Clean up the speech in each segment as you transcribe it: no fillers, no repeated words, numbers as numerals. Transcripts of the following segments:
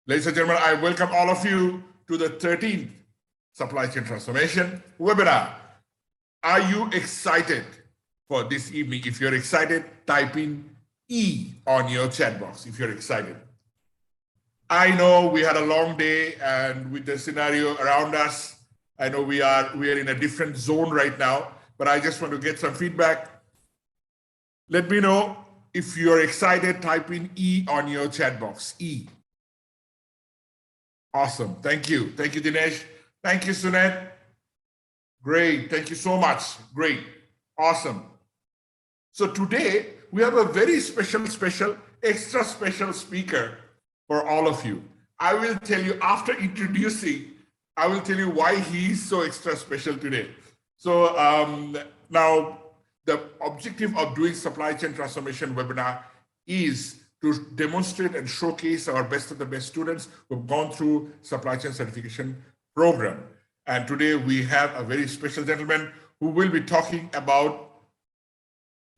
Ladies and gentlemen, I welcome all of you to the 13th Supply Chain Transformation webinar. Are you excited for this evening? If you're excited, type in E on your chat box if you're excited. I know we had a long day, and with the scenario around us, I know we are in a different zone right now, but I just want to get some feedback. Let me know if you're excited. Type in E on your chat box. E. Awesome. Thank you. Thank you, Dinesh. Thank you, Sunet. Great. Thank you so much. Great. Awesome. So today we have a very extra special speaker for all of you. I will tell you after introducing, I will tell you why he's so extra special today. So now the objective of doing supply chain transformation webinar is to demonstrate and showcase our best of the best students who have gone through supply chain certification program. And today we have a very special gentleman who will be talking about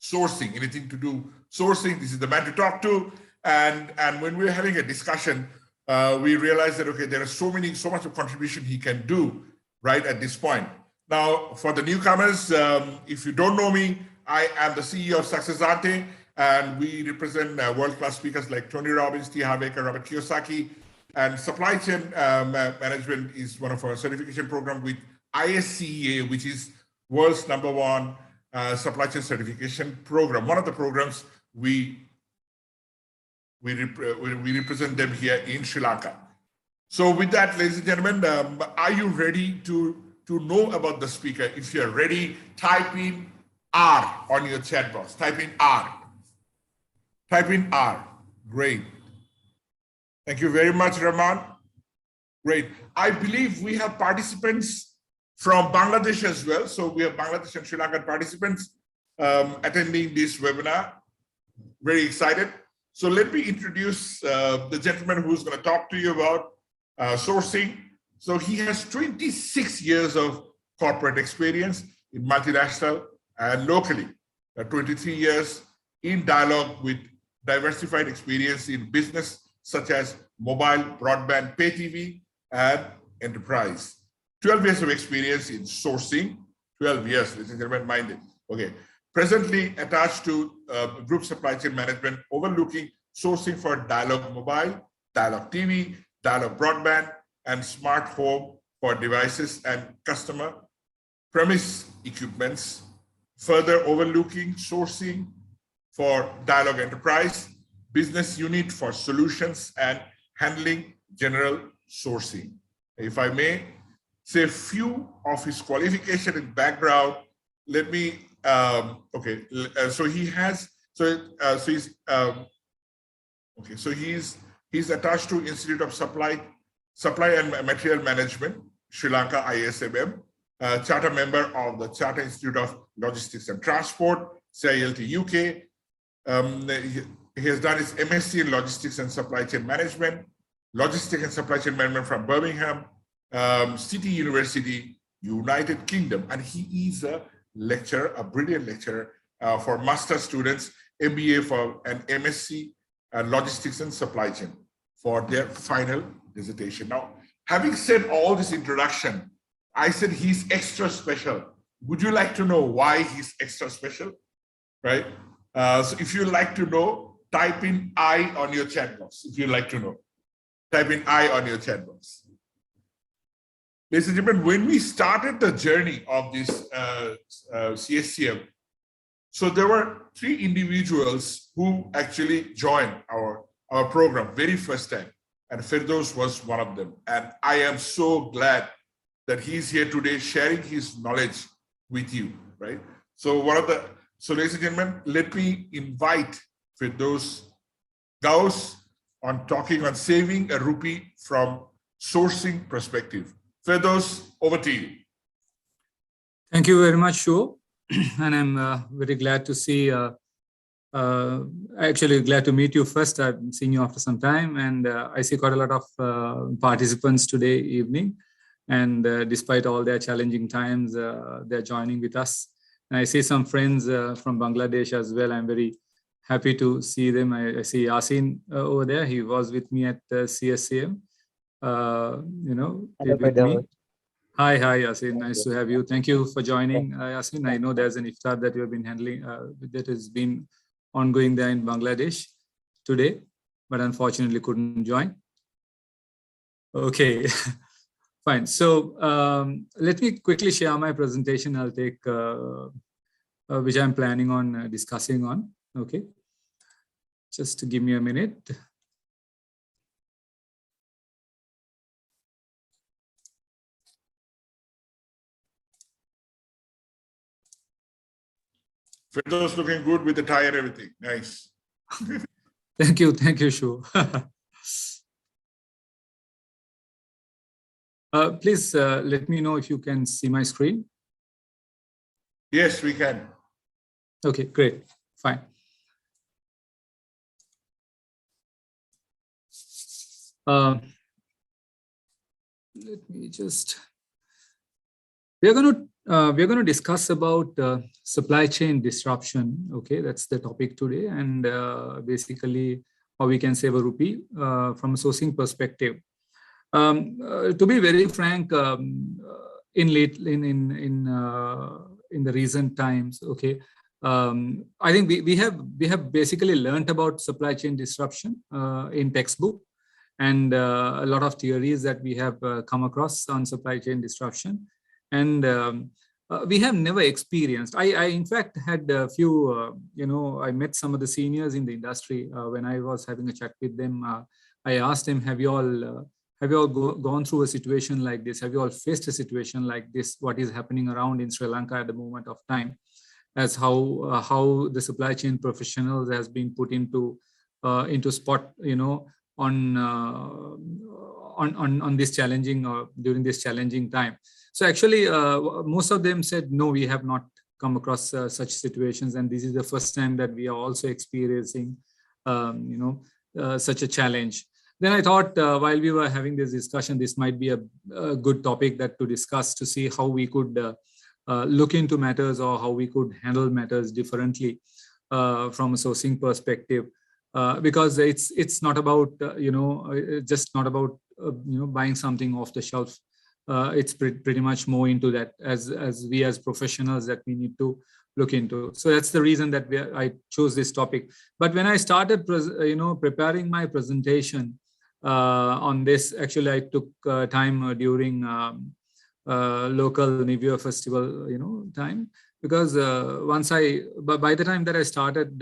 sourcing, anything to do sourcing. This is the man to talk to. And when we're having a discussion, we realized that, okay, there are so much of contribution he can do right at this point. Now, for the newcomers, if you don't know me, I am the CEO of Successante, and we represent world-class speakers like Tony Robbins, T. Harv Eker, Robert Kiyosaki, and supply chain management is one of our certification programs with IIIX, which is world's #1 supply chain certification program. One of the programs we represent them here in Sri Lanka. So with that, ladies and gentlemen, are you ready to know about the speaker? If you're ready, type in R on your chat box. Type in R. Type in R. Great. Thank you very much, Rahman. Great. I believe we have participants from Bangladesh as well. So we have Bangladesh and Sri Lankan participants attending this webinar. Very excited. So let me introduce the gentleman who's going to talk to you about sourcing. So he has 26 years of corporate experience in multinational and locally, 23 years in dialogue with diversified experience in business such as mobile, broadband, pay TV, and enterprise. 12 years of experience in sourcing, 12 years, ladies and gentlemen, mind it. Okay. Presently attached to group supply chain management, overlooking sourcing for Dialog Mobile, Dialog TV, Dialog Broadband, and smart home for devices and customer premise equipments. Further overlooking sourcing for Dialog Enterprise, business unit for solutions and handling general sourcing. If I may say a few of his qualification and background, let me he's attached to Institute of Supply and Material Management, Sri Lanka, ISMM, charter member of the Charter Institute of Logistics and Transport, CILT UK. He has done his MSc in Logistics and Supply Chain Management, Logistics and Supply Chain Management from Birmingham City University, United Kingdom, and he is a lecturer, a brilliant lecturer for master students, MBA for an MSc Logistics and Supply Chain for their final dissertation. Now, having said all this introduction, I said he's extra special. Would you like to know why he's extra special? Right? So if you like to know, type in I on your chat box. If you like to know, type in I on your chat box. Ladies and gentlemen, when we started the journey of this CSCM, so there were 3 individuals who actually joined our program very first time, and Firdaus was one of them. And I am so glad that he's here today sharing his knowledge with you, right? So ladies and gentlemen, let me invite Firdaus Gauss on talking on saving a rupee from sourcing perspective. Firdaus, over to you. Thank you very much, Shu. And I'm very glad to see, actually glad to meet you first. I've seen you after some time, and I see quite a lot of participants today evening. And despite all their challenging times, they're joining with us. And I see some friends from Bangladesh as well. I'm very happy to see them. I see Yasin over there. He was with me at CSCM, Hello, with me. brother. Hi, Yasin. Nice Yes. to have you. Thank you for joining, Yasin. I know there's an iftar that you have been handling that has been ongoing there in Bangladesh today, but unfortunately couldn't join. Okay, fine. So let me quickly share my presentation. I'll take which I'm planning on discussing on. Okay, just give me a minute. Firdaus looking good with the tie and everything. Nice. Thank you, Shu. Please let me know if you can see my screen. Yes, we can. Okay, great, fine. Let me just. We are going to discuss about supply chain disruption. Okay, that's the topic today, and basically how we can save a rupee from a sourcing perspective. To be very frank, in the recent times, okay, I think we have basically learned about supply chain disruption in textbook, and a lot of theories that we have come across on supply chain disruption, and we have never experienced. I in fact had a few, I met some of the seniors in the industry when I was having a chat with them. I asked them, have you all gone through a situation like this? Have you all faced a situation like this? What is happening around in Sri Lanka at the moment of time, as how the supply chain professionals has been put into spot, on this challenging during this challenging time. So actually, most of them said, no, we have not come across such situations, and this is the first time that we are also experiencing, such a challenge. Then I thought, while we were having this discussion, this might be a good topic that to discuss, to see how we could look into matters, or how we could handle matters differently from a sourcing perspective, because it's not about just not about buying something off the shelf. It's pretty much more into that, as we as professionals, that we need to look into. So that's the reason that I chose this topic. But when I started preparing my presentation on this, actually I took time during local New Year festival time, because by the time that I started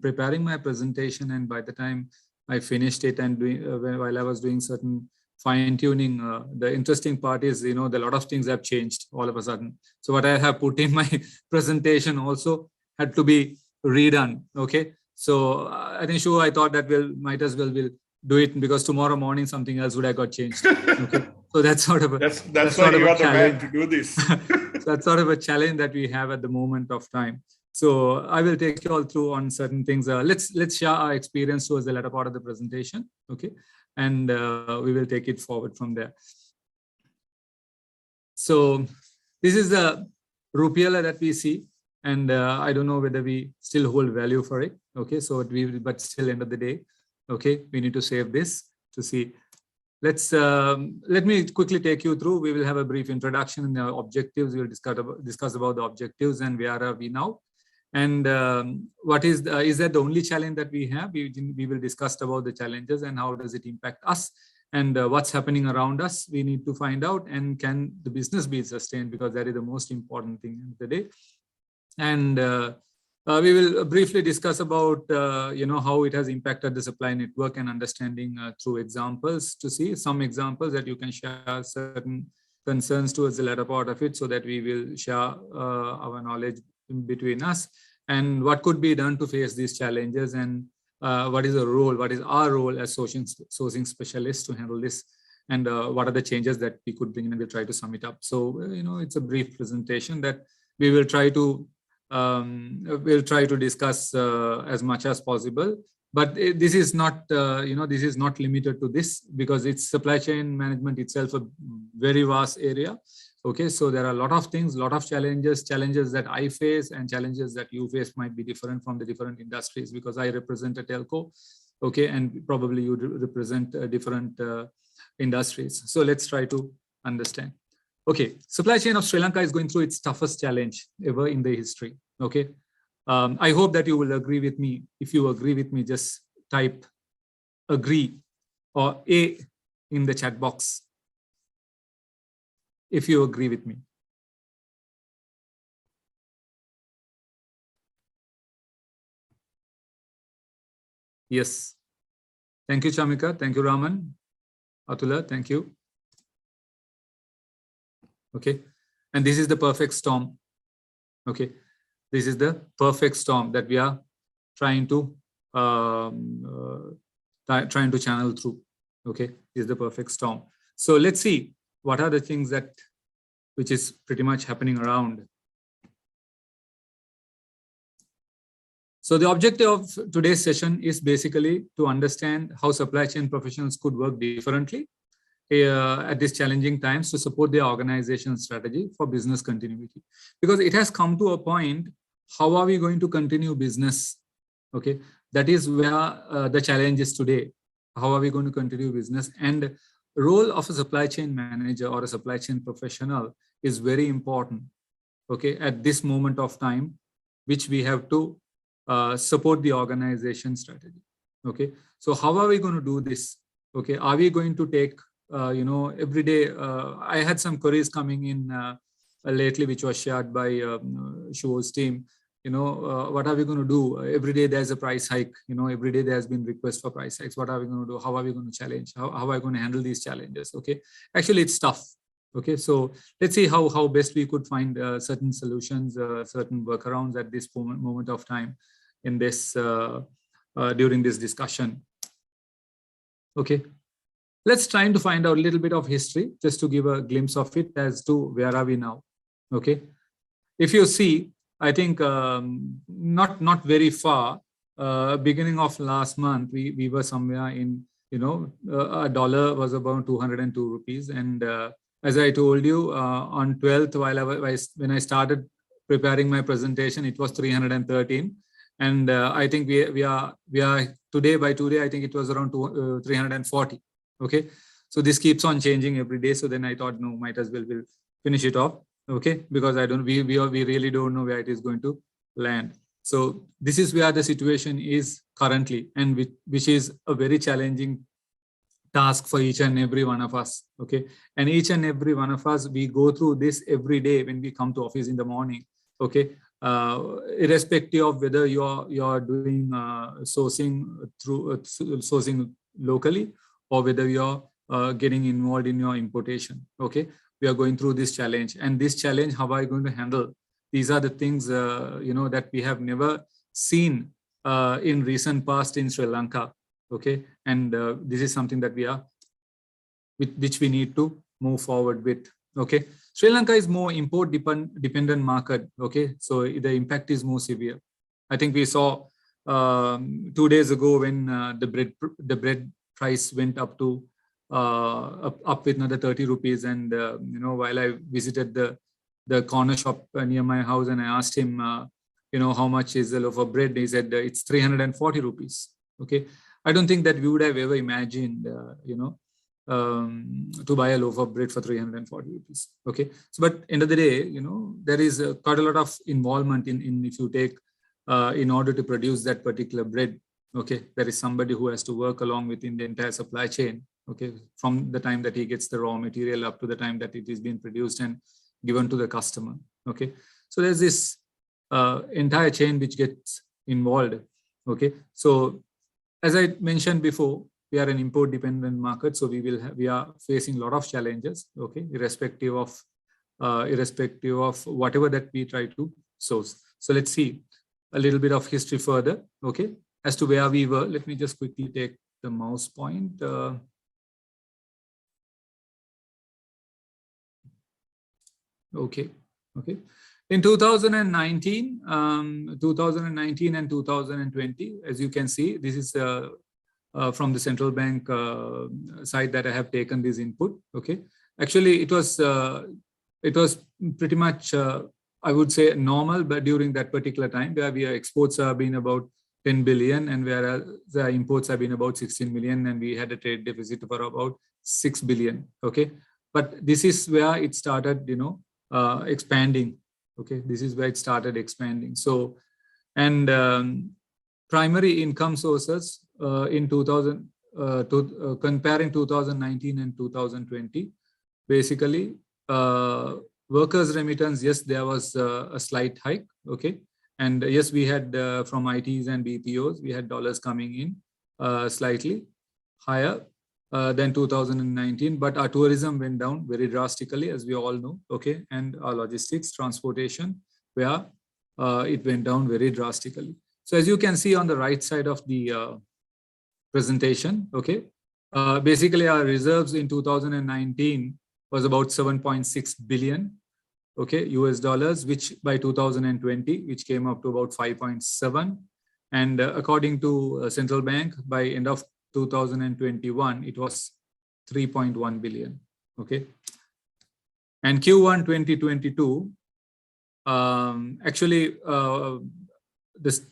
preparing my presentation, and by the time I finished it, and while I was doing certain fine tuning, the interesting part is, a lot of things have changed all of a sudden. So what I have put in my presentation also had to be redone. Okay, so I think sure, I thought that might as well we'll do it, because tomorrow morning something else would have got changed. Okay, so that's sort of that's why you are the man to do this. So that's sort of a challenge that we have at the moment of time. So I will take you all through on certain things. Let's share our experience towards the latter part of the presentation. Okay, and we will take it forward from there. So this is the rupiah that we see, and I don't know whether we still hold value for it. Okay, so but still, end of the day, okay, we need to save this to see. Let me quickly take you through. We will have a brief introduction and the objectives. We will discuss about the objectives and where are we now, and what is that the only challenge that we have? We will discuss about the challenges and how does it impact us, and what's happening around us. We need to find out, and can the business be sustained, because that is the most important thing of the day. And we will briefly discuss about how it has impacted the supply network, and understanding through examples, to see some examples that you can share certain concerns towards the latter part of it, so that we will share our knowledge between us, and what could be done to face these challenges, and what is our role as sourcing specialists to handle this, and what are the changes that we could bring, and we'll try to sum it up. So it's a brief presentation that we will try to discuss as much as possible, but this is not this is not limited to this, because it's supply chain management itself a very vast area. Okay, so there are a lot of things, lot of challenges that I face and challenges that you face might be different from the different industries, because I represent a telco, okay, and probably you represent different industries. So let's try to understand. Okay, supply chain of Sri Lanka is going through its toughest challenge ever in the history. Okay, I hope that you will agree with me. If you agree with me, just type agree or A in the chat box if you agree with me. Yes. Thank you, Chamika. Thank you, Raman. Atula, thank you. Okay. And this is the perfect storm. Okay. This is the perfect storm that we are trying to channel through. Okay. This is the perfect storm. So let's see what are the things which is pretty much happening around. So the objective of today's session is basically to understand how supply chain professionals could work differently at these challenging times to support their organization strategy for business continuity. Because it has come to a point, how are we going to continue business? Okay, that is where the challenge is today. How are we going to continue business? And role of a supply chain manager or a supply chain professional is very important. Okay, at this moment of time, which we have to support the organization strategy. Okay, so how are we going to do this? Okay, are we going to take every day? I had some queries coming in lately, which was shared by Shuo's team. What are we going to do? Every day there's a price hike. Every day there has been request for price hikes. What are we going to do? How are we going to challenge? How are we going to handle these challenges? Okay, actually it's tough. Okay, so let's see how best we could find certain solutions, certain workarounds at this moment of time in this during this discussion. Okay, let's try to find out a little bit of history just to give a glimpse of it as to where are we now. Okay, if you see, I think not very far. Beginning of last month, we were somewhere in a dollar was about 202 rupees, and as I told you on 12th, when I started preparing my presentation, it was 313. And I think we are today, by today, I think it was around 340. Okay, so this keeps on changing every day. So then I thought, no, might as well we'll finish it off. Okay, because we really don't know where it is going to land. So this is where the situation is currently, and which is a very challenging task for each and every one of us. Okay, and each and every one of us, we go through this every day when we come to office in the morning. Okay, irrespective of whether you're doing sourcing through sourcing locally, or whether you're getting involved in your importation. Okay, we are going through this challenge, and this challenge, how are you going to handle? These are the things that we have never seen in recent past in Sri Lanka. Okay, and this is something that which we need to move forward with. Okay, Sri Lanka is more import dependent market. Okay, so the impact is more severe. I think we saw 2 days ago when the bread price went up to up with another 30 rupees, and while I visited the corner shop near my house, and I asked him how much is a loaf of bread, he said it's 340 rupees. Okay, I don't think that we would have ever imagined to buy a loaf of bread for 340 rupees. Okay, so but end of the day, there is quite a lot of involvement in if you take in order to produce that particular bread. Okay, there is somebody who has to work along within the entire supply chain. Okay, from the time that he gets the raw material up to the time that it is being produced and given to the customer. Okay, so there's this entire chain which gets involved. Okay, so as I mentioned before, we are an import dependent market, so we are facing a lot of challenges. Okay, irrespective of whatever that we try to source. So let's see a little bit of history further. Okay, as to where we were. Let me just quickly take the mouse point. Okay. In 2019 and 2020, as you can see, this is from the central bank side that I have taken this input. Okay, actually it was it was pretty much, I would say, normal, but during that particular time, where our exports have been about 10 billion and whereas the imports have been about 16 million, and we had a trade deficit for about 6 billion. Okay, but this is where it started, expanding. Okay, this is where it started expanding. So, and primary income sources in 2000, comparing 2019 and 2020, basically, workers' remittance, yes, there was a slight hike. Okay, and yes, we had from ITs and BPOs, we had dollars coming in slightly higher than 2019, but our tourism went down very drastically, as we all know. Okay, and our logistics, transportation, where it went down very drastically. So as you can see on the right side of the presentation, okay, basically our reserves in 2019 was about 7.6 billion, okay, US dollars, which by 2020, which came up to about 5.7. And according to central bank, by end of 2021, it was 3.1 billion, okay. And Q1 2022, actually, this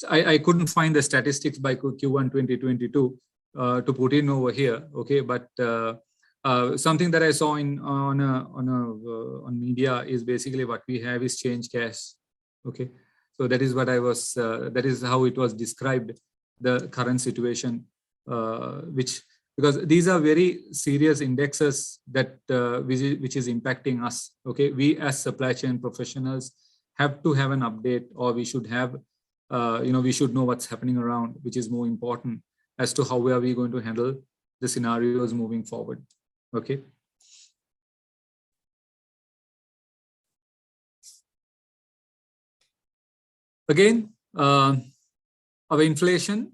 I couldn't find the statistics by Q1 2022 to put in over here, okay. But something that I saw on media is basically what we have is change cash, okay. So that is what I was. That is how it was described, the current situation, which, because these are very serious indexes that which is impacting us. Okay, we as supply chain professionals have to have an update, or we should have, we should know what's happening around, which is more important as to how are we going to handle the scenarios moving forward. Okay. Again, our inflation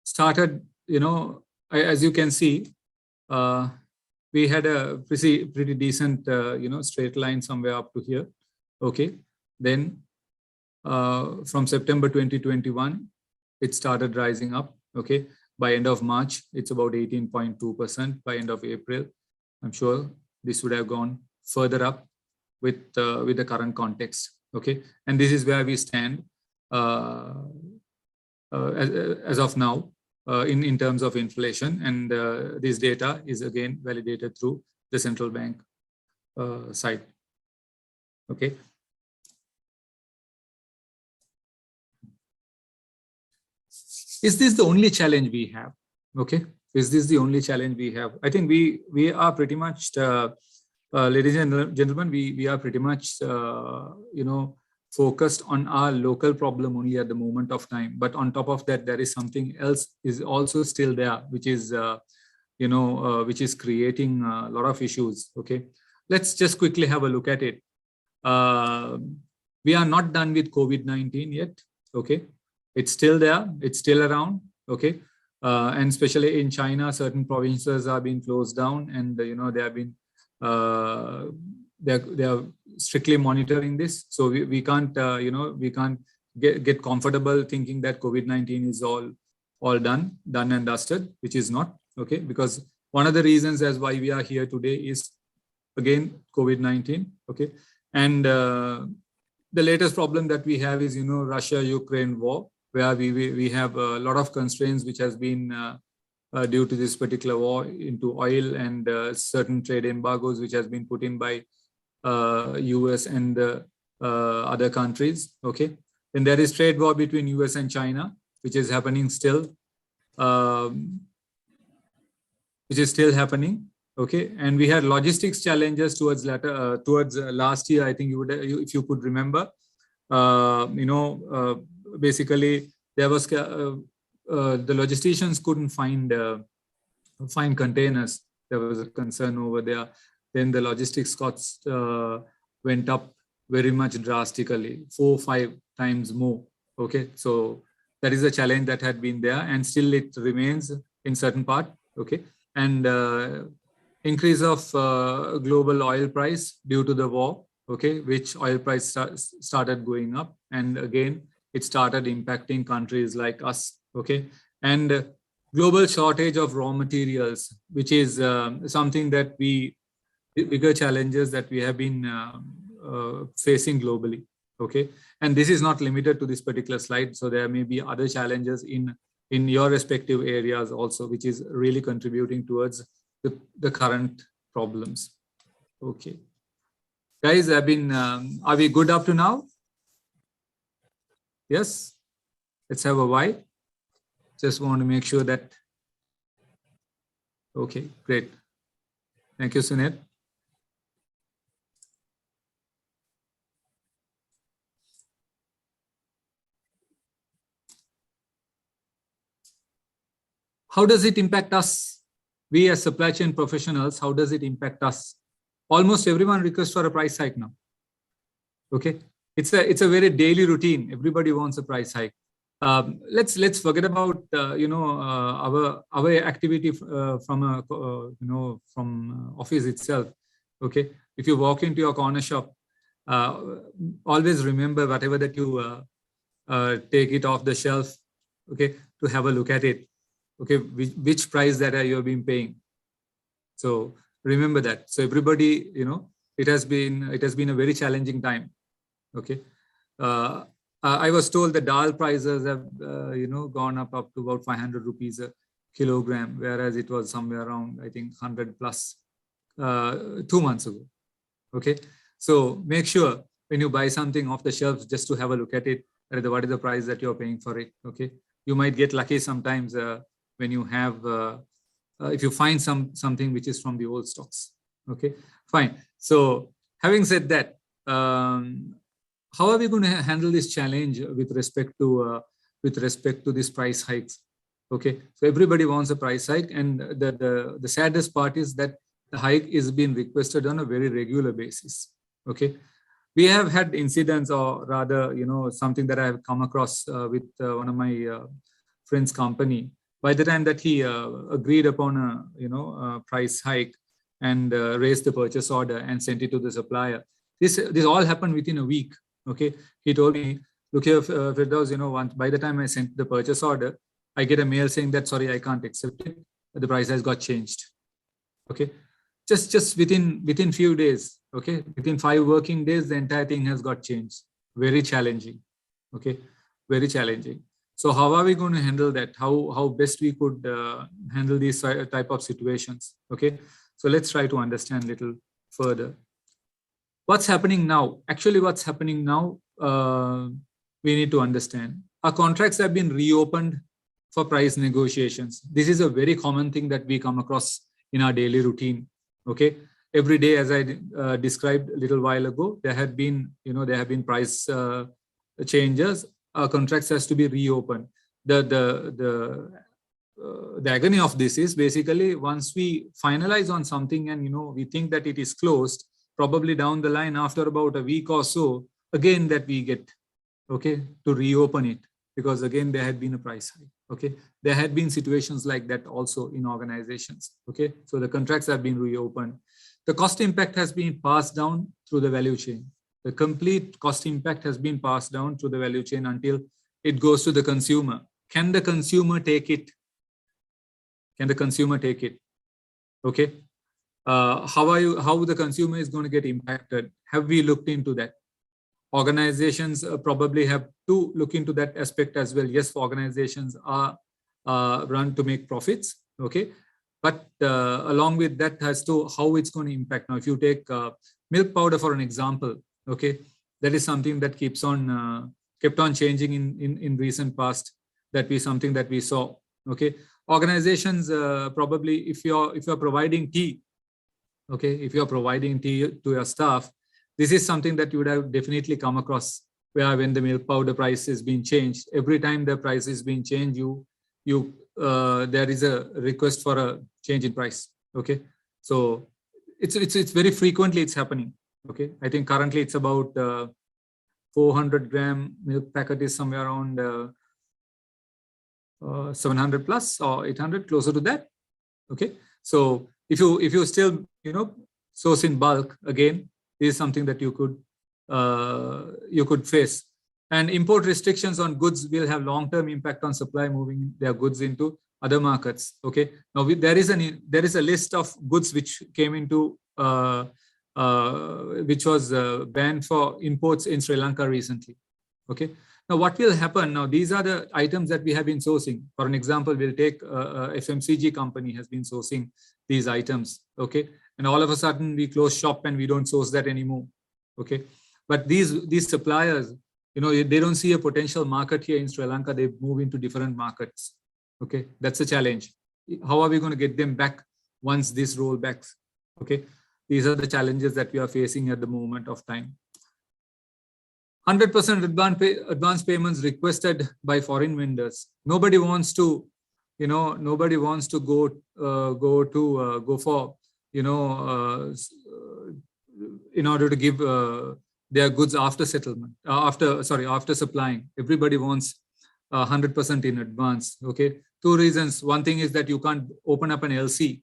started, as you can see, we had a pretty decent, straight line somewhere up to here. Okay. Then from September 2021, it started rising up. Okay. By end of March, it's about 18.2%. By end of April, I'm sure this would have gone further up with the current context. Okay. And this is where we stand as of now in terms of inflation. And this data is again validated through the central bank side. Okay. Is this the only challenge we have? Okay. Is this the only challenge we have? I think we are pretty much, ladies and gentlemen, we are pretty much, focused on our local problem only at the moment of time. But on top of that, there is something else is also still there, which is, which is creating a lot of issues. Okay. Let's just quickly have a look at it. We are not done with COVID-19 yet. Okay. It's still there. It's still around. Okay. And especially in China, certain provinces are being closed down, and they have been they are strictly monitoring this. So we can't we can't get comfortable thinking that COVID-19 is all done and dusted, which is not. Okay. Because one of the reasons as why we are here today is again COVID-19. Okay. And the latest problem that we have is Russia-Ukraine war, where we have a lot of constraints which has been due to this particular war into oil, and certain trade embargoes which has been put in by US and other countries. Okay. Then there is trade war between US and China, which is happening still, which is still happening. Okay. And we had logistics challenges towards last year. I think if you could remember, basically there was the logisticians couldn't find containers. There was a concern over there. Then the logistics costs went up very much drastically, 4-5 times more. Okay, so that is a challenge that had been there, and still it remains in certain part. Okay, and increase of global oil price due to the war. Okay, which oil price started going up, and again it started impacting countries like us. Okay, and global shortage of raw materials, which is something that bigger challenges that we have been facing globally. Okay, and this is not limited to this particular slide. So there may be other challenges in your respective areas also, which is really contributing towards the current problems. Okay, guys, are we good up to now? Yes, let's have a why. Just want to make sure that. Okay, great. Thank you, Sunil. How does it impact us? We as supply chain professionals, how does it impact us? Almost everyone requests for a price hike now. Okay, it's a very daily routine. Everybody wants a price hike. Let's forget about our activity from from office itself. Okay, if you walk into your corner shop, always remember whatever that you take it off the shelf. Okay, to have a look at it. Okay, which price that you have been paying. So remember that. So everybody, it has been a very challenging time. Okay, I was told the dal prices have gone up to about 500 rupees a kilogram, whereas it was somewhere around, I think, 100 plus 2 months ago. Okay, so make sure when you buy something off the shelves, just to have a look at it, what is the price that you're paying for it. Okay, you might get lucky sometimes when you have if you find something which is from the old stocks. Okay, fine. So having said that, how are we going to handle this challenge with respect to these price hikes? Okay, so everybody wants a price hike, and the saddest part is that the hike is being requested on a very regular basis. Okay, we have had incidents, or rather, something that I have come across with one of my friend's company. By the time that he agreed upon a price hike and raised the purchase order and sent it to the supplier, this all happened within a week. Okay, he told me, look here, Firdaus, by the time I sent the purchase order, I get a mail saying that, sorry, I can't accept it. The price has got changed. Okay, just within few days. Okay, within 5 working days, the entire thing has got changed. Very challenging. Okay, very challenging. So how are we going to handle that? How best we could handle these type of situations? Okay, so let's try to understand a little further. What's happening now? Actually, what's happening now, we need to understand. Our contracts have been reopened for price negotiations. This is a very common thing that we come across in our daily routine. Okay, every day, as I described a little while ago, there have been price changes. Our contracts has to be reopened. The agony of this is basically once we finalize on something and we think that it is closed, probably down the line after about a week or so, again that we get to reopen it, because again there had been a price hike. Okay, there had been situations like that also in organizations. Okay, so the contracts have been reopened. The cost impact has been passed down through the value chain. The complete cost impact has been passed down through the value chain until it goes to the consumer. Can the consumer take it? Can the consumer take it? Okay. How the consumer is going to get impacted? Have we looked into that? Organizations probably have to look into that aspect as well. Yes, organizations are run to make profits. Okay. But along with that, as to how it's going to impact. Now, if you take milk powder for an example, okay, that is something that kept on changing in recent past. That be something that we saw. Okay, organizations probably, if you're providing tea, okay, if you're providing tea to your staff, this is something that you would have definitely come across, where when the milk powder price is being changed, every time the price is being changed, there is a request for a change in price. Okay, so it's very frequently it's happening. Okay, I think currently it's about 400 gram milk packet is somewhere around 700 plus or 800, closer to that. Okay, so if you still source in bulk, again, this is something that you could face. And import restrictions on goods will have long-term impact on supply moving their goods into other markets. Okay. Now there is a list of goods which came into which was banned for imports in Sri Lanka recently. Okay. Now what will happen now? These are the items that we have been sourcing. For an example, we'll take FMCG company has been sourcing these items. Okay. And all of a sudden we close shop and we don't source that anymore. Okay. But these suppliers, they don't see a potential market here in Sri Lanka. They move into different markets. Okay. That's a challenge. How are we going to get them back once this rollbacks? Okay. These are the challenges that we are facing at the moment of time. 100% advance payments requested by foreign vendors. Nobody wants to, go for, in order to give their goods after settlement, after supplying. Everybody wants 100% in advance. Okay. Two reasons. One thing is that you can't open up an LC.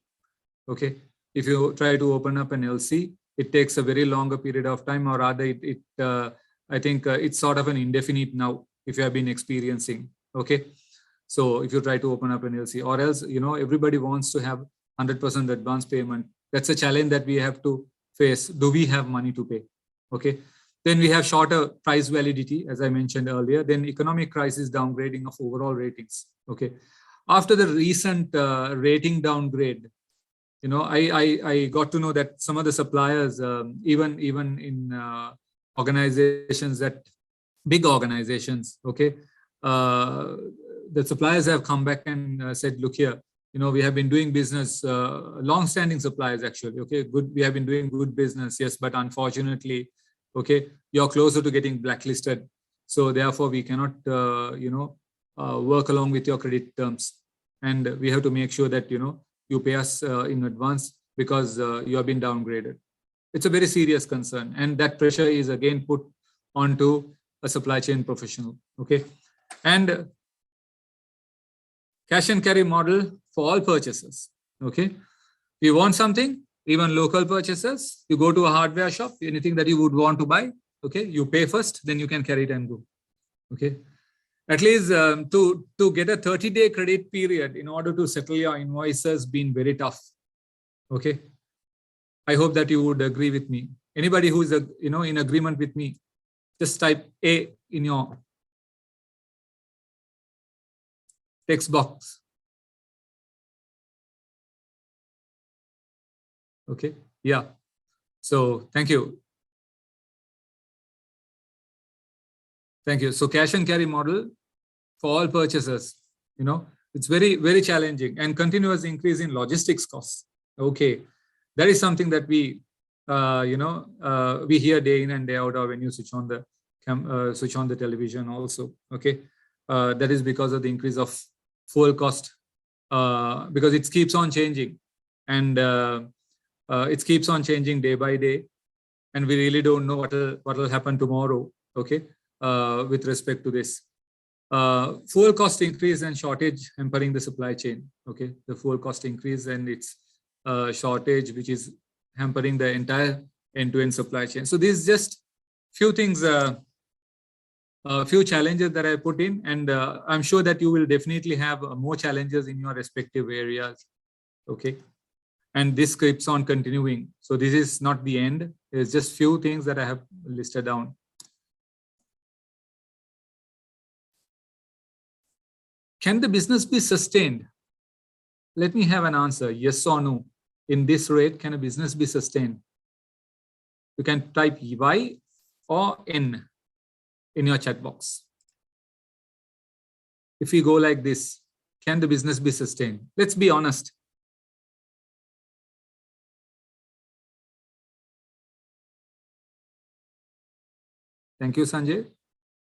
Okay. If you try to open up an LC, it takes a very longer period of time, or rather I think it's sort of an indefinite now, if you have been experiencing. Okay. So if you try to open up an LC, or else, everybody wants to have 100% advance payment. That's a challenge that we have to face. Do we have money to pay? Okay. Then we have shorter price validity, as I mentioned earlier. Then economic crisis downgrading of overall ratings. Okay. After the recent rating downgrade, I got to know that some of the suppliers, even in organizations, big organizations, okay, the suppliers have come back and said, look here, we have been doing business, long-standing suppliers actually, okay, good, we have been doing good business, yes, but unfortunately, okay, you're closer to getting blacklisted, so therefore we cannot, work along with your credit terms, and we have to make sure that you pay us in advance because you have been downgraded. It's a very serious concern, and that pressure is again put onto a supply chain professional. Okay, and cash and carry model for all purchases. Okay, you want something, even local purchases, you go to a hardware shop, anything that you would want to buy. Okay, you pay first, then you can carry it and go. Okay, at least to get a 30-day credit period in order to settle your invoices been very tough. Okay. I hope that you would agree with me. Anybody who is in agreement with me, just type A in your text box. Okay. Yeah. So thank you. Thank you. So cash and carry model for all purchases, it's very, very challenging, and continuous increase in logistics costs. Okay. That is something that we, we hear day in and day out, or when you switch on the television also. Okay, that is because of the increase of fuel cost, because it keeps on changing, and it keeps on changing day by day, and we really don't know what will happen tomorrow. Okay, with respect to this, fuel cost increase and shortage hampering the supply chain. Okay, the fuel cost increase and its shortage, which is hampering the entire end-to-end supply chain. So these just few things, few challenges that I put in, and I'm sure that you will definitely have more challenges in your respective areas. Okay, and this keeps on continuing. So this is not the end. It's just few things that I have listed down. Can the business be sustained? Let me have an answer, yes or no. In this rate, can a business be sustained? You can type Y or N in your chat box. If we go like this, can the business be sustained? Let's be honest. Thank you, Sanjay.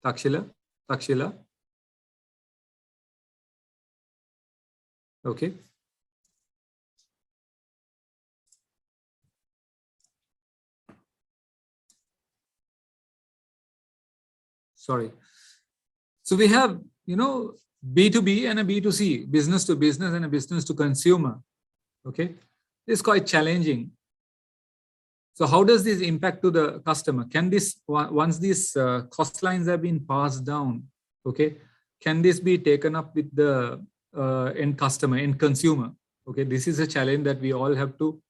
Takshila. Okay. Sorry. So we have, B2B and a B2C, business to business and a business to consumer. Okay. It's quite challenging. So how does this impact to the customer? Can this, once these cost lines have been passed down, okay, can this be taken up with the end customer, end consumer. Okay, this is a challenge that we all have to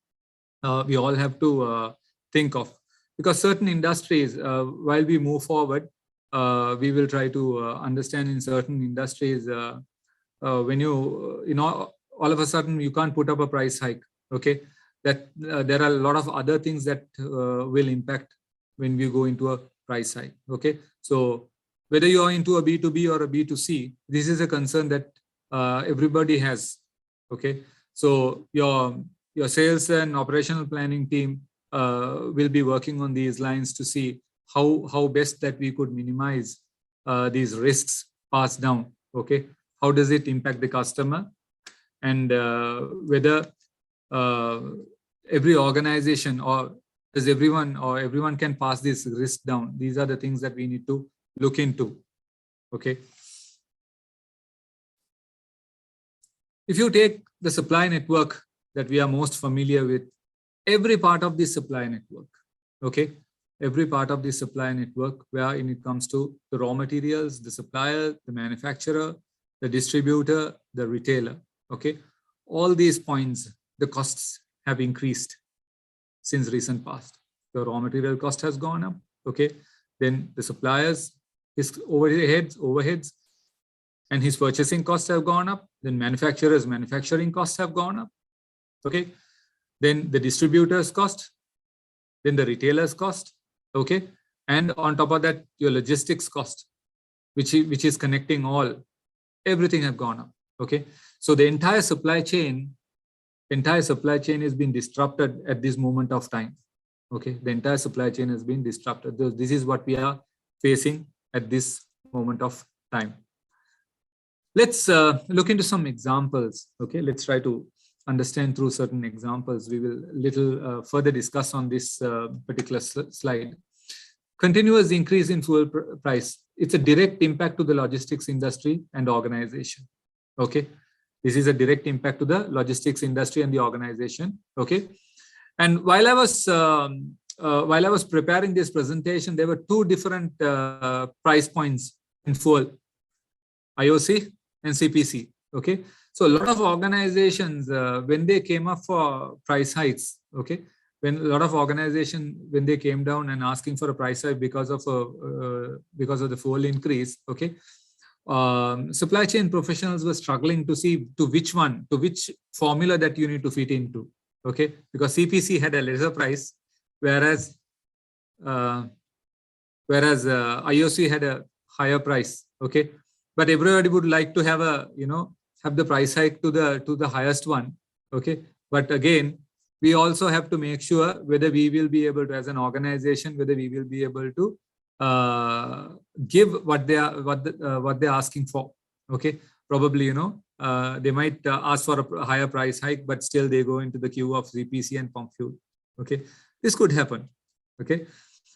think of, because certain industries, while we move forward, we will try to understand in certain industries, when you know, all of a sudden you can't put up a price hike. Okay, that there are a lot of other things that will impact when we go into a price hike. Okay, so whether you are into a B2B or a B2C, this is a concern that everybody has. Okay, so your sales and operational planning team will be working on these lines to see how best that we could minimize these risks passed down. Okay, how does it impact the customer, and whether every organization or does everyone can pass this risk down. These are the things that we need to look into. Okay, if you take the supply network that we are most familiar with, every part of this supply network, okay, every part of this supply network, where it comes to the raw materials, the supplier, the manufacturer, the distributor, the retailer, okay, all these points, the costs have increased since recent past. The raw material cost has gone up, okay, then the suppliers, his overheads, and his purchasing costs have gone up, then manufacturers' manufacturing costs have gone up, okay, then the distributors' cost, then the retailers' cost, okay, and on top of that, your logistics cost, which is connecting all, everything have gone up, okay. So the entire supply chain has been disrupted at this moment of time, okay. The entire supply chain has been disrupted. This is what we are facing at this moment of time. Let's look into some examples, okay. Let's try to understand through certain examples. We will little further discuss on this particular slide. Continuous increase in fuel price. It's a direct impact to the logistics industry and organization. Okay, this is a direct impact to the logistics industry and the organization. Okay, and while I was preparing this presentation, there were two different price points in fuel: IOC and CPC. Okay, so a lot of organizations, when they came up for price hikes, okay, when a lot of organizations, when they came down and asking for a price hike because of the fuel increase, okay, supply chain professionals were struggling to see to which formula that you need to fit into, okay, because CPC had a lesser price, whereas IOC had a higher price, okay, but everybody would like to have have the price hike to the highest one, okay, but again, we also have to make sure whether we will be able to, as an organization, whether we will be able to give what they're asking for. Okay, probably they might ask for a higher price hike, but still they go into the queue of CPC and pump fuel. Okay, this could happen. Okay,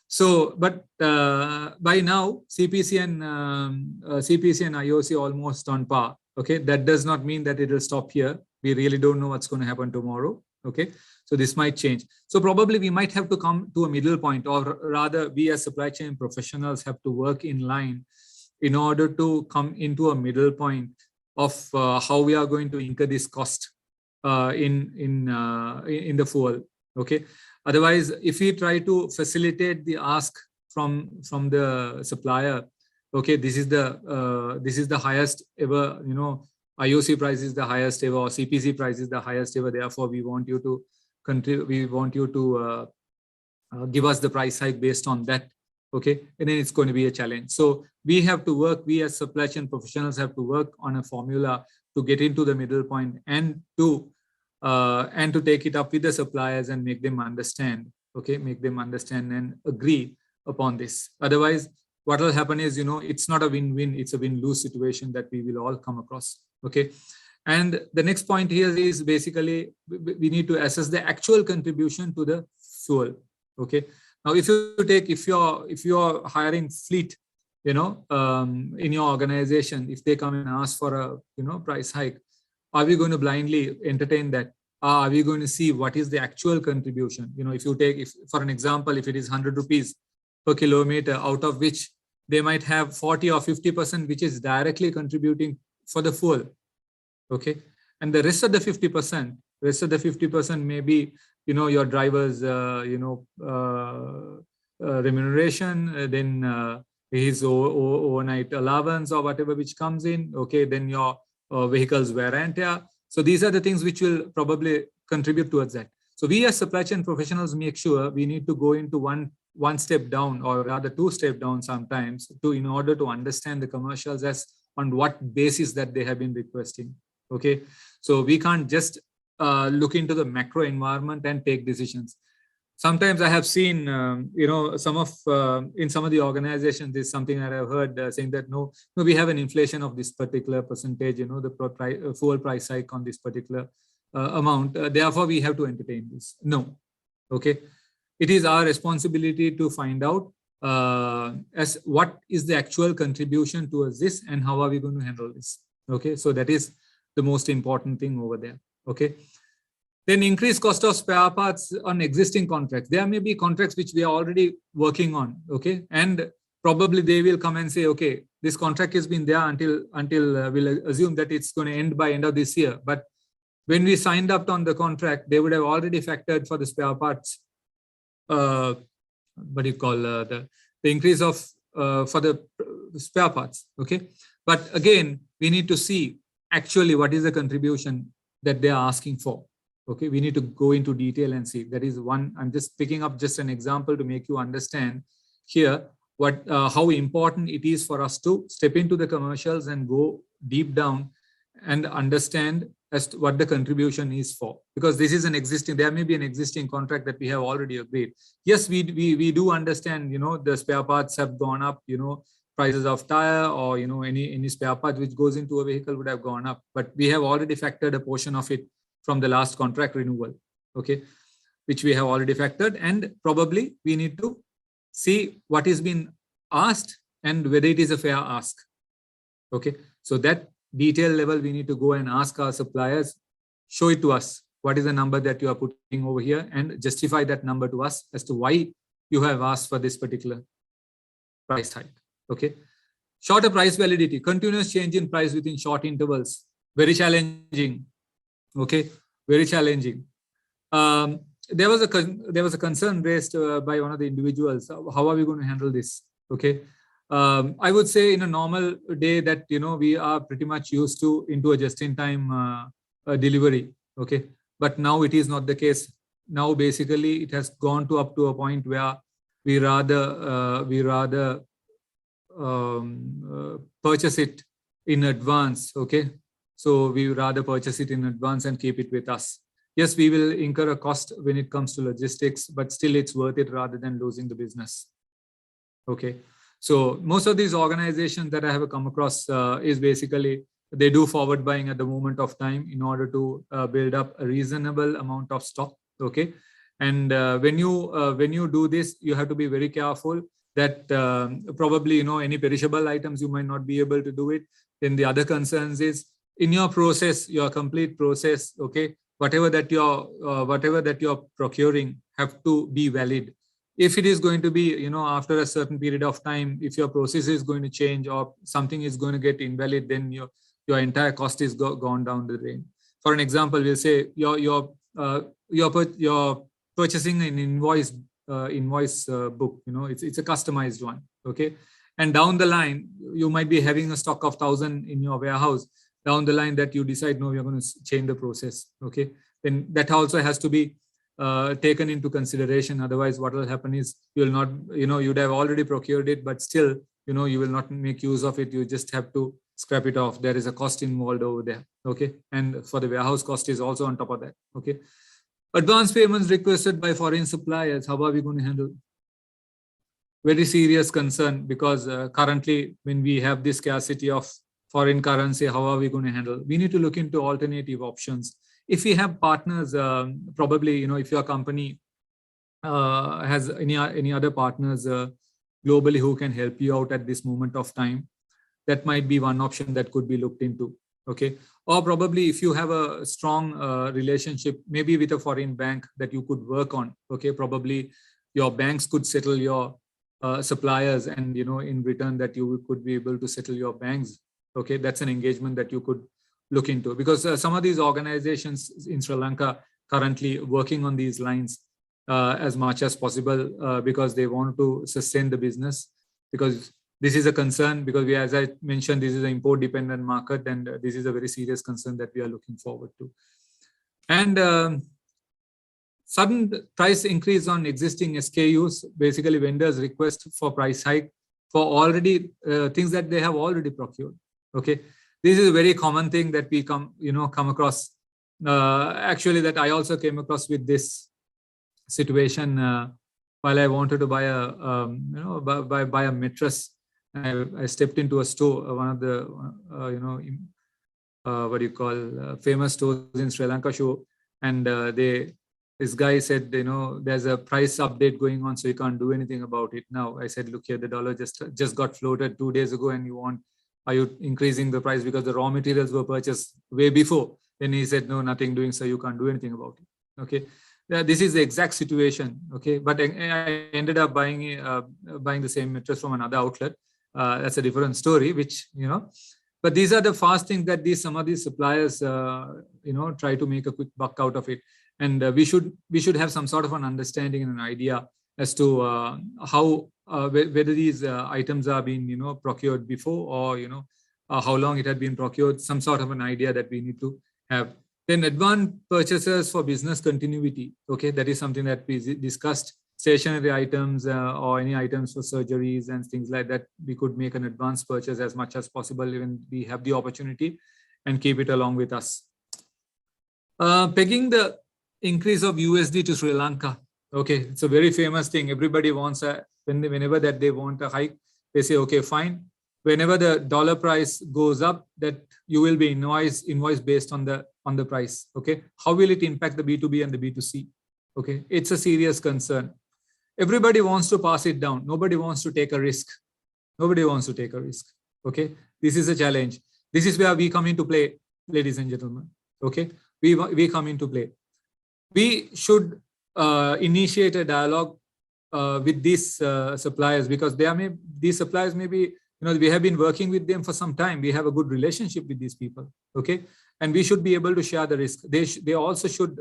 so but by now CPC and IOC almost on par. Okay, that does not mean that it will stop here. We really don't know what's going to happen tomorrow. Okay, so this might change. So probably we might have to come to a middle point, or rather we as supply chain professionals have to work in line in order to come into a middle point of how we are going to incur this cost in the fuel. Okay, otherwise if we try to facilitate the ask from the supplier, okay, this is the highest ever, IOC price is the highest ever, or CPC price is the highest ever, therefore we want you to give us the price hike based on that. Okay, and then it's going to be a challenge. So we have to work, we as supply chain professionals have to work on a formula to get into the middle point and to take it up with the suppliers and make them understand. Okay, make them understand and agree upon this. Otherwise, what will happen is, it's not a win-win, it's a win-lose situation that we will all come across. Okay, and the next point here is basically we need to assess the actual contribution to the fuel. Okay, now if you're hiring fleet, in your organization, if they come and ask for a price hike, are we going to blindly entertain that? Are we going to see what is the actual contribution? If for an example, if it is 100 rupees per kilometer, out of which they might have 40 or 50% which is directly contributing for the fuel. Okay. And the rest of the 50% may be, your driver's, remuneration, then his overnight allowance or whatever which comes in. Okay. Then your vehicle's wear and tear. So these are the things which will probably contribute towards that. So we as supply chain professionals make sure we need to go into one step down, or rather two step down sometimes, in order to understand the commercials as on what basis that they have been requesting. Okay, so we can't just look into the macro environment and take decisions. Sometimes I have seen, some of in some of the organizations, there's something that I've heard saying that no, we have an inflation of this particular percentage, the fuel price hike on this particular amount. Therefore, we have to entertain this. No, okay. It is our responsibility to find out as what is the actual contribution towards this and how are we going to handle this. Okay, so that is the most important thing over there. Okay. Then increased cost of spare parts on existing contracts. There may be contracts which we are already working on. Okay. And probably they will come and say, okay, this contract has been there until we'll assume that it's going to end by end of this year. But when we signed up on the contract, they would have already factored for the spare parts. What do you call the increase of for the spare parts. Okay. But again, we need to see actually what is the contribution that they are asking for. Okay, we need to go into detail and see. That is one. I'm just picking up just an example to make you understand here how important it is for us to step into the commercials and go deep down and understand as to what the contribution is for. Because this is there may be an existing contract that we have already agreed. Yes, we do understand, the spare parts have gone up, prices of tire or, any spare part which goes into a vehicle would have gone up, but we have already factored a portion of it from the last contract renewal, okay, which we have already factored, and probably we need to see what is being asked and whether it is a fair ask. Okay, so that detail level we need to go and ask our suppliers, show it to us, what is the number that you are putting over here, and justify that number to us as to why you have asked for this particular price hike. Okay, shorter price validity, continuous change in price within short intervals, very challenging. Okay, very challenging. There was a concern raised by one of the individuals. How are we going to handle this? Okay, I would say in a normal day that we are pretty much used to into a just-in-time delivery. Okay, but now it is not the case. Now basically it has gone up to a point where we rather purchase it in advance. Okay. So we would rather purchase it in advance and keep it with us. Yes, we will incur a cost when it comes to logistics, but still it's worth it rather than losing the business. Okay. So most of these organizations that I have come across is basically they do forward buying at the moment of time in order to build up a reasonable amount of stock. Okay. And when you do this, you have to be very careful that probably, any perishable items, you might not be able to do it. Then the other concerns is, in your process, your complete process, okay, whatever that you're procuring have to be valid. If it is going to be, after a certain period of time, if your process is going to change or something is going to get invalid, then your entire cost is gone down the drain. For an example, we'll say you're purchasing an invoice book. It's a customized one, okay, and down the line you might be having a stock of 1,000 in your warehouse. Down the line that you decide, no, you're going to change the process. Okay. Then that also has to be taken into consideration. Otherwise, what will happen is you will not, you'd have already procured it, but still, you will not make use of it. You just have to scrap it off. There is a cost involved over there. Okay. And for the warehouse cost is also on top of that. Okay. Advance payments requested by foreign suppliers. How are we going to handle? Very serious concern, because currently when we have this scarcity of foreign currency, how are we going to handle? We need to look into alternative options. If we have partners, probably, if your company has any other partners globally who can help you out at this moment of time, that might be one option that could be looked into. Okay. Or probably if you have a strong relationship, maybe with a foreign bank that you could work on. Okay. Probably your banks could settle your suppliers, and in return that you could be able to settle your banks. Okay, that's an engagement that you could look into, because some of these organizations in Sri Lanka currently working on these lines as much as possible because they want to sustain the business, because this is a concern, because as I mentioned, this is an import dependent market, and this is a very serious concern that we are looking forward to. And sudden price increase on existing SKUs, basically vendors request for price hike for already things that they have already procured. Okay, this is a very common thing that we come across. Actually, that I also came across with this situation while I wanted to buy a buy a mattress. I stepped into a store, one of the what do you call famous stores in Sri Lanka, and this guy said, there's a price update going on, so you can't do anything about it now. I said, look here, the dollar just got floated 2 days ago, and are you increasing the price because the raw materials were purchased way before? Then he said, no, nothing doing, so you can't do anything about it. Okay, this is the exact situation. Okay, but I ended up buying the same mattress from another outlet. That's a different story, which but these are the fast things that some of these suppliers try to make a quick buck out of it. And we should have some sort of an understanding and an idea as to how whether these items are being procured before, or how long it had been procured. Some sort of an idea that we need to have. Then advanced purchases for business continuity. Okay, that is something that we discussed. Stationary items or any items for surgeries and things like that, we could make an advanced purchase as much as possible when we have the opportunity, and keep it along with us. Pegging the increase of USD to Sri Lanka. Okay, it's a very famous thing. Everybody wants whenever that they want a hike, they say, okay, fine. Whenever the dollar price goes up, that you will be invoiced based on the price. Okay, how will it impact the B2B and the B2C? Okay, it's a serious concern. Everybody wants to pass it down. Nobody wants to take a risk. Nobody wants to take a risk. Okay, this is a challenge. This is where we come into play, ladies and gentlemen. Okay, we come into play. We should initiate a dialogue with these suppliers, because these suppliers may be, we have been working with them for some time. We have a good relationship with these people. Okay, and we should be able to share the risk. They also should,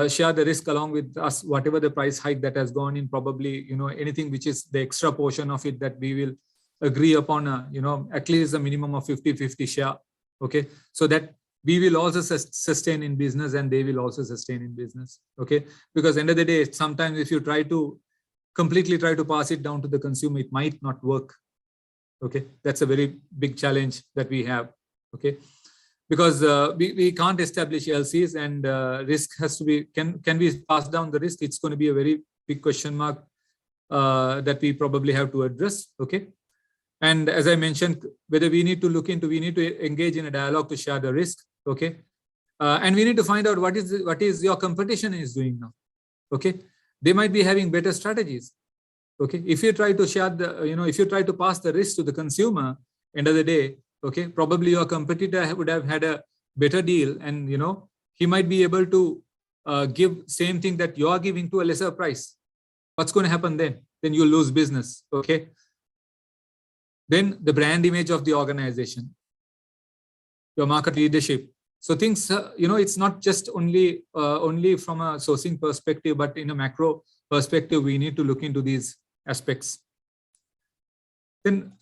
share the risk along with us, whatever the price hike that has gone in, probably, anything which is the extra portion of it that we will agree upon, at least a minimum of 50-50 share. Okay, so that we will also sustain in business, and they will also sustain in business. Okay, because end of the day, sometimes if you completely try to pass it down to the consumer, it might not work. Okay, that's a very big challenge that we have. Okay, because we can't establish LCs, and risk has to be, can we pass down the risk? It's going to be a very big question mark that we probably have to address. Okay, and as I mentioned, whether we need to engage in a dialogue to share the risk. Okay, and we need to find out what is your competition is doing now. Okay, they might be having better strategies. Okay, if you try to share if you try to pass the risk to the consumer, end of the day, okay, probably your competitor would have had a better deal, and he might be able to give same thing that you are giving to a lesser price. What's going to happen then? Then you lose business. Okay, then the brand image of the organization, your market leadership. So things, it's not just only from a sourcing perspective, but in a macro perspective, we need to look into these aspects. Then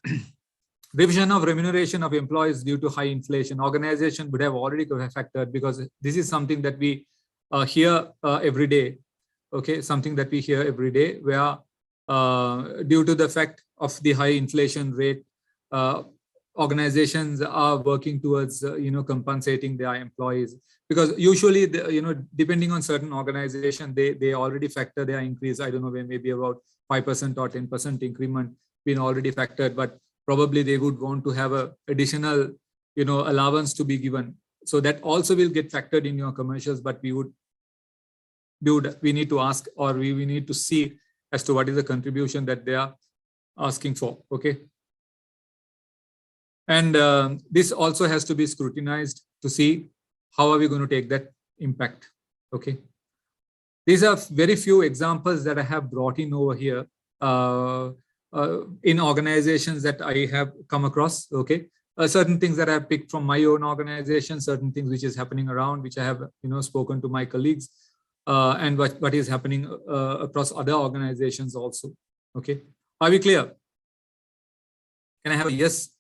revision of remuneration of employees due to high inflation. Organization would have already factored, because this is something that we hear every day. Okay, something that we hear every day, where due to the fact of the high inflation rate, organizations are working towards compensating their employees, because usually depending on certain organization, they already factor their increase. I don't know, maybe about 5% or 10% increment been already factored, but probably they would want to have a additional allowance to be given, so that also will get factored in your commercials. But we need to ask, or we need to see as to what is the contribution that they are asking for. Okay, and this also has to be scrutinized to see how are we going to take that impact. Okay, these are very few examples that I have brought in over here in organizations that I have come across. Okay, certain things that I've picked from my own organization, certain things which is happening around, which I have, spoken to my colleagues, and what is happening across other organizations also. Okay, are we clear? Can I have a yes?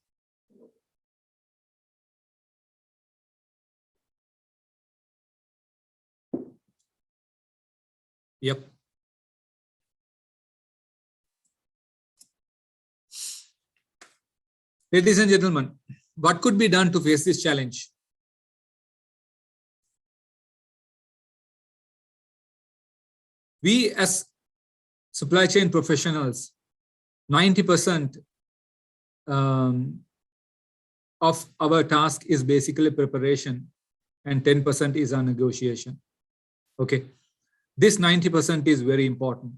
Yep. Ladies and gentlemen, what could be done to face this challenge? We as supply chain professionals, 90% of our task is basically preparation and 10% is our negotiation. Okay, this 90% is very important.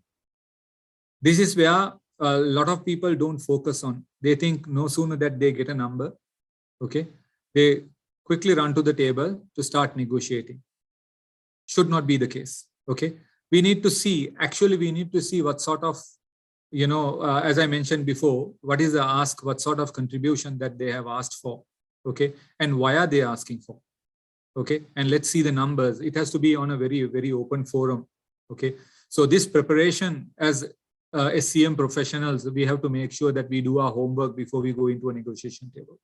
This is where a lot of people don't focus on. They think no sooner that they get a number, okay, they quickly run to the table to start negotiating. Should not be the case. Okay, we need to see, actually we need to see what sort of, as I mentioned before, what is the ask, what sort of contribution that they have asked for, okay, and why are they asking for, okay, and let's see the numbers. It has to be on a very, very open forum, okay. So this preparation as SCM professionals, we have to make sure that we do our homework before we go into a negotiation table,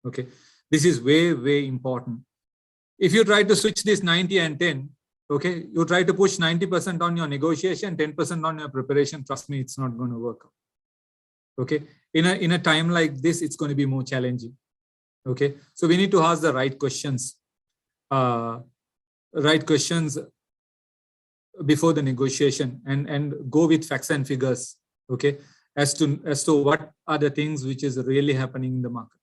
okay. This is way, way important. If you try to switch this 90 and 10, okay, you try to push 90% on your negotiation, 10% on your preparation, trust me, it's not going to work out. Okay, in a time like this, it's going to be more challenging. Okay, so we need to ask the right questions, before the negotiation, and go with facts and figures, okay, as to what are the things which is really happening in the market.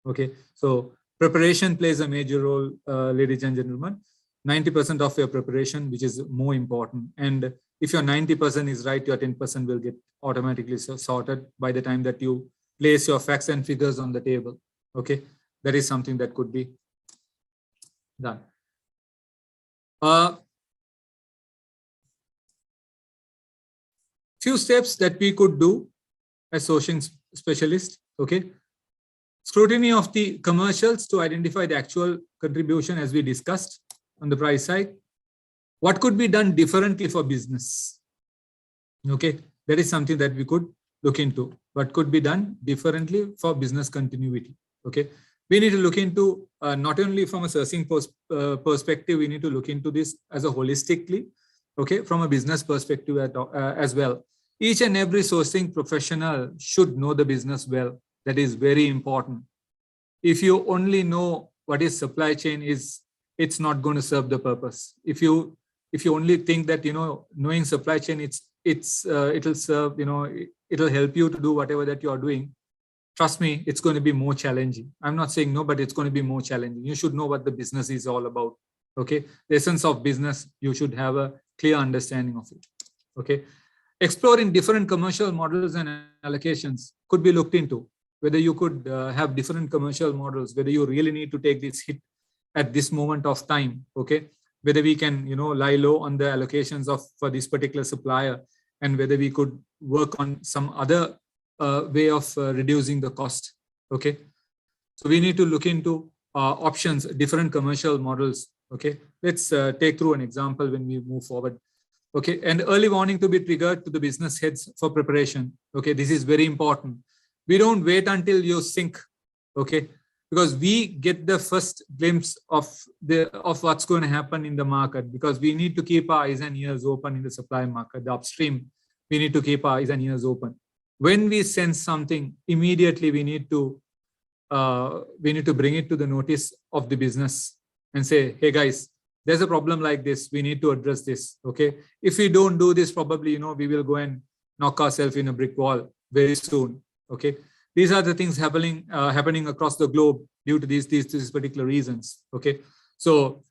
Okay, so preparation plays a major role, ladies and gentlemen. 90% of your preparation, which is more important. And if your 90% is right, your 10% will get automatically sorted by the time that you place your facts and figures on the table. Okay, that is something that could be done. Few steps that we could do as sourcing specialists. Okay, scrutiny of the commercials to identify the actual contribution, as we discussed on the price side. What could be done differently for business? Okay, that is something that we could look into. What could be done differently for business continuity? Okay, we need to look into not only from a sourcing perspective, we need to look into this as a holistically, okay, from a business perspective as well. Each and every sourcing professional should know the business well. That is very important. If you only know what is supply chain is, it's not going to serve the purpose. If you only think that, knowing supply chain, it'll serve, it'll help you to do whatever that you are doing. Trust me, it's going to be more challenging. I'm not saying no, but it's going to be more challenging. You should know what the business is all about. Okay, the essence of business, you should have a clear understanding of it. Okay, exploring different commercial models and allocations could be looked into. Whether you could have different commercial models, whether you really need to take this hit at this moment of time, okay, whether we can, lie low on the allocations for this particular supplier, and whether we could work on some other way of reducing the cost. Okay, so we need to look into options, different commercial models. Okay, let's take through an example when we move forward. Okay, and early warning to be triggered to the business heads for preparation. Okay, this is very important. We don't wait until you sink. Okay, because we get the first glimpse of what's going to happen in the market, because we need to keep our eyes and ears open in the supply market, the upstream. We need to keep our eyes and ears open. When we sense something, immediately we need to bring it to the notice of the business and say, hey guys, there's a problem like this. We need to address this. Okay, if we don't do this, probably we will go and knock ourselves in a brick wall very soon. Okay, these are the things happening across the globe due to these particular reasons. Okay, so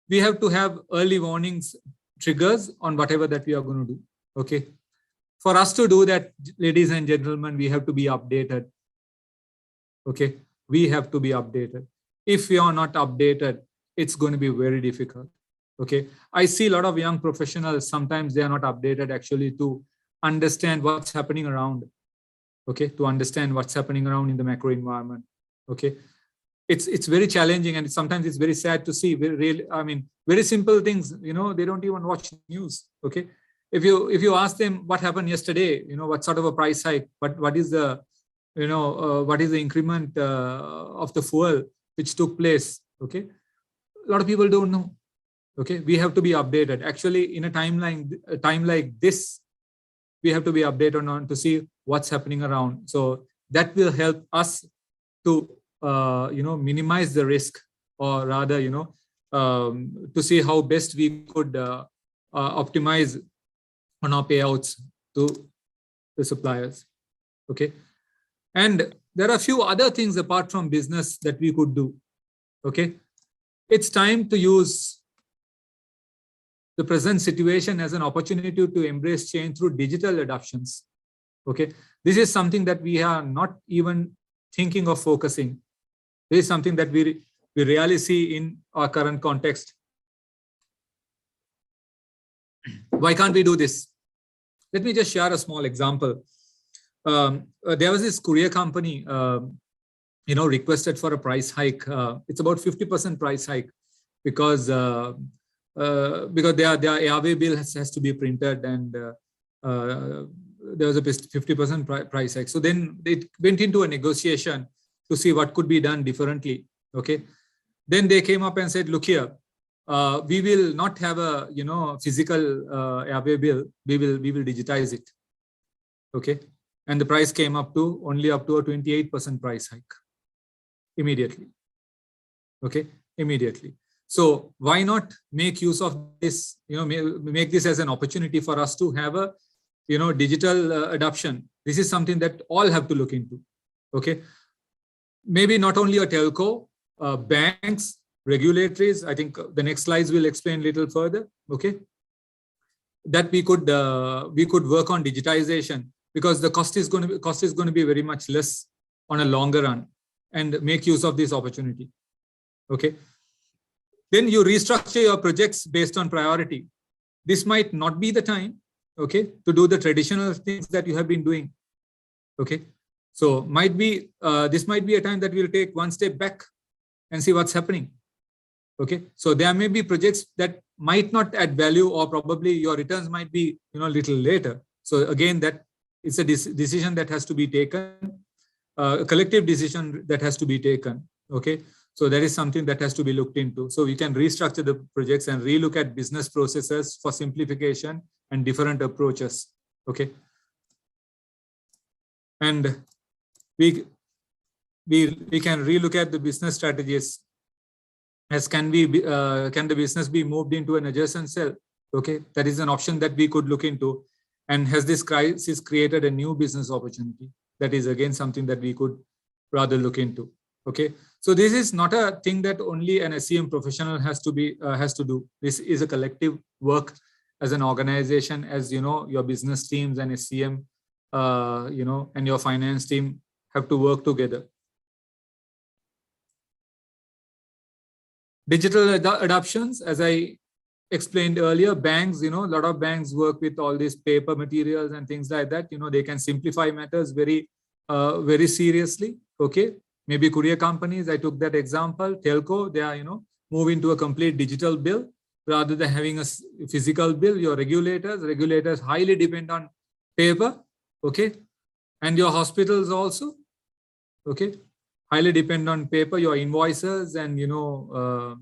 we have to have early warnings, triggers on whatever that we are going to do. Okay, for us to do that, ladies and gentlemen, we have to be updated. Okay, we have to be updated. If we are not updated, it's going to be very difficult. Okay, I see a lot of young professionals, sometimes they are not updated actually to understand what's happening around. okay, to understand what's happening around in the macro environment. Okay, it's very challenging, and sometimes it's very sad to see. Very simple things. They don't even watch news. Okay, if you ask them what happened yesterday, what sort of a price hike, what is the what is the increment of the fuel which took place. Okay, a lot of people don't know. Okay, we have to be updated. Actually, in a time like this, we have to be updated on to see what's happening around. So that will help us to minimize the risk, or rather to see how best we could optimize on our payouts to the suppliers. Okay, and there are a few other things apart from business that we could do. Okay, it's time to use the present situation as an opportunity to embrace change through digital adoptions. Okay, this is something that we are not even thinking of focusing. This is something that we really see in our current context. Why can't we do this? Let me just share a small example. There was this courier company, requested for a price hike. It's about 50% price hike because their airway bill has to be printed, and there was a 50% price hike. So then they went into a negotiation to see what could be done differently. Okay, then they came up and said, look here, we will not have a physical airway bill. We will digitize it. Okay, and the price came only up to a 28% price hike immediately. Okay, immediately. So why not make use of this, make this as an opportunity for us to have a, digital adoption. This is something that all have to look into. Okay, maybe not only a telco, banks, regulatories. I think the next slides will explain a little further. Okay, that we could work on digitization, because the cost is going to be very much less on a longer run, and make use of this opportunity. Okay. Then you restructure your projects based on priority. This might not be the time, okay, to do the traditional things that you have been doing. Okay, so this might be a time that we'll take one step back and see what's happening. Okay, so there may be projects that might not add value, or probably your returns might be a little later. So again, that it's a decision that has to be taken, a collective decision that has to be taken. Okay. So that is something that has to be looked into. So we can restructure the projects and relook at business processes for simplification and different approaches. Okay. And we can relook at the business strategies. As can the business be moved into an adjacent cell? Okay, that is an option that we could look into. And has this crisis created a new business opportunity? That is again something that we could rather look into. Okay, so this is not a thing that only an SCM professional has to do. This is a collective work as an organization, as your business teams and SCM, and your finance team have to work together. Digital adoptions, as I explained earlier, banks, a lot of banks work with all these paper materials and things like that. They can simplify matters very seriously. Okay. Maybe courier companies, I took that example, telco, they are, moving to a complete digital bill rather than having a physical bill. Your regulators highly depend on paper, okay? And your hospitals also, okay? Highly depend on paper, your invoices and, your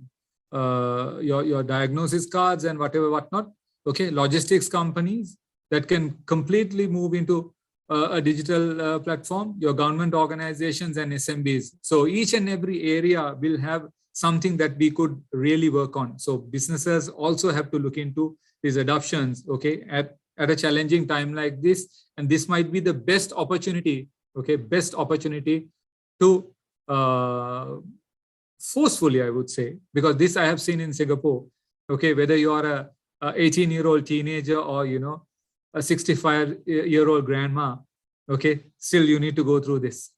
diagnosis cards and whatnot, okay? Logistics companies that can completely move into a digital platform, your government organizations and SMBs. So each and every area will have something that we could really work on. So businesses also have to look into these adoptions, okay, at a challenging time like this. And this might be the best opportunity, okay, to forcefully, I would say, because this I have seen in Singapore, okay, whether you are a 18-year-old teenager or, a 65-year-old grandma, okay, still you need to go through this.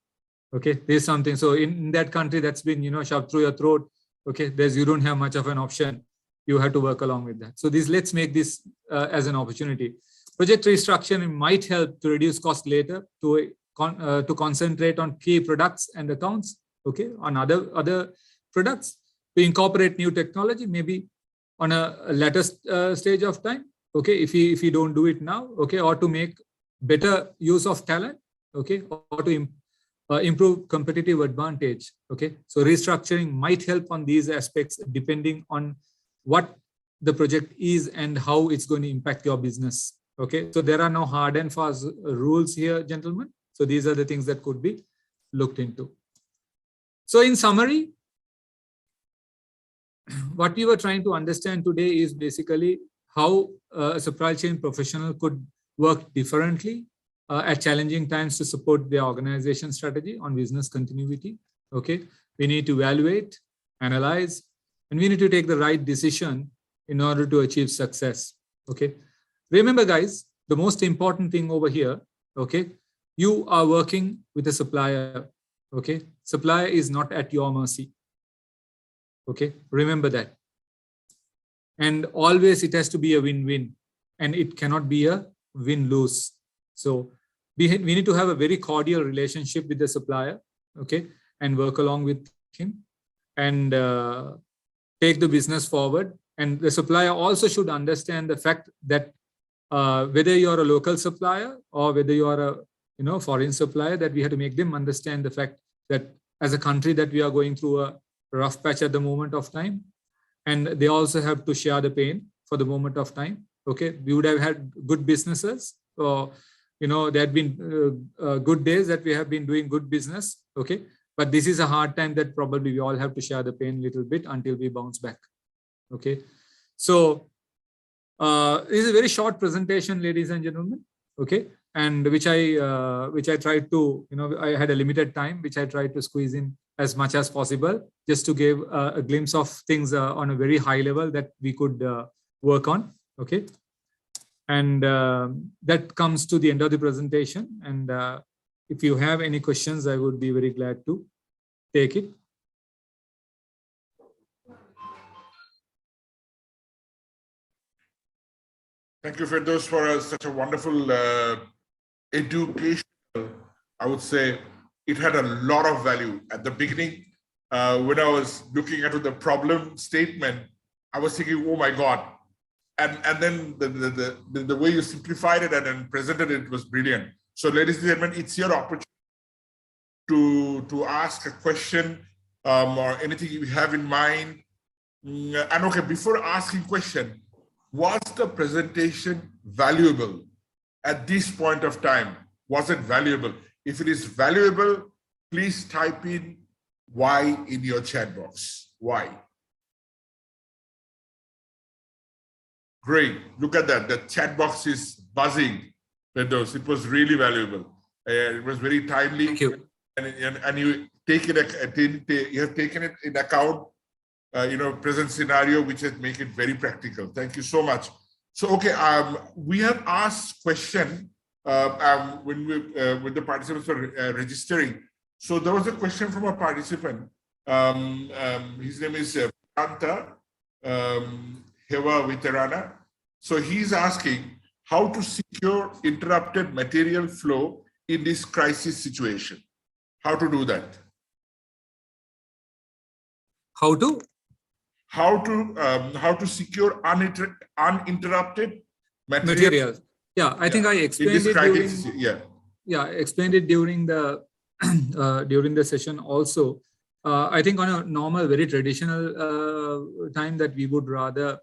Okay, there's something. So in that country that's been, shoved through your throat, okay, you don't have much of an option. You have to work along with that. So let's make this as an opportunity. Project restructuring might help to reduce cost later, to to concentrate on key products and accounts, okay, on other products, to incorporate new technology, maybe on a later stage of time, okay, if you don't do it now, okay, or to make better use of talent, okay, or to improve competitive advantage, okay. So restructuring might help on these aspects depending on what the project is and how it's going to impact your business, okay. So there are no hard and fast rules here, gentlemen. So these are the things that could be looked into. So in summary, what we were trying to understand today is basically how a supply chain professional could work differently at challenging times to support their organization strategy on business continuity. Okay, we need to evaluate, analyze, and we need to take the right decision in order to achieve success. Okay, remember, guys, the most important thing over here. Okay, you are working with a supplier. Okay, supplier is not at your mercy. Okay, remember that. And always it has to be a win-win, and it cannot be a win-lose. So we need to have a very cordial relationship with the supplier, okay, and work along with him and take the business forward. And the supplier also should understand the fact that whether you're a local supplier or whether you are a foreign supplier, that we have to make them understand the fact that as a country that we are going through a rough patch at the moment of time, and they also have to share the pain for the moment of time. Okay, we would have had good businesses, or there had been good days that we have been doing good business. Okay, but this is a hard time that probably we all have to share the pain a little bit until we bounce back. Okay, so this is a very short presentation, ladies and gentlemen. Okay, and which I tried to, I had a limited time, which I tried to squeeze in as much as possible, just to give a glimpse of things on a very high level that we could work on. Okay, and that comes to the end of the presentation. And if you have any questions, I would be very glad to take it. Thank you, Firdaus, for such a wonderful educational, I would say. It had a lot of value. At the beginning, when I was looking at the problem statement, I was thinking, oh my God. And then the way you simplified it and then presented it was brilliant. So ladies and gentlemen, it's your opportunity to ask a question or anything you have in mind. And okay, before asking question, was the presentation valuable at this point of time? Was it valuable? If it is valuable, please type in why in your chat box. Why? Great. Look at that. The chat box is buzzing. Firdaus. It was really valuable. It was very timely. Thank you. And you take it. You have taken it in account. Present scenario, which has make it very practical. Thank you so much. So, okay, we have asked question when the participants were registering. So there was a question from a participant. His name is Pranta Heva Vitarana. So he's asking how to secure interrupted material flow in this crisis situation. How to do that? How to secure uninterrupted material. Yeah, I think I explained it explained it during the during the session also. I think on a normal, very traditional time that we would rather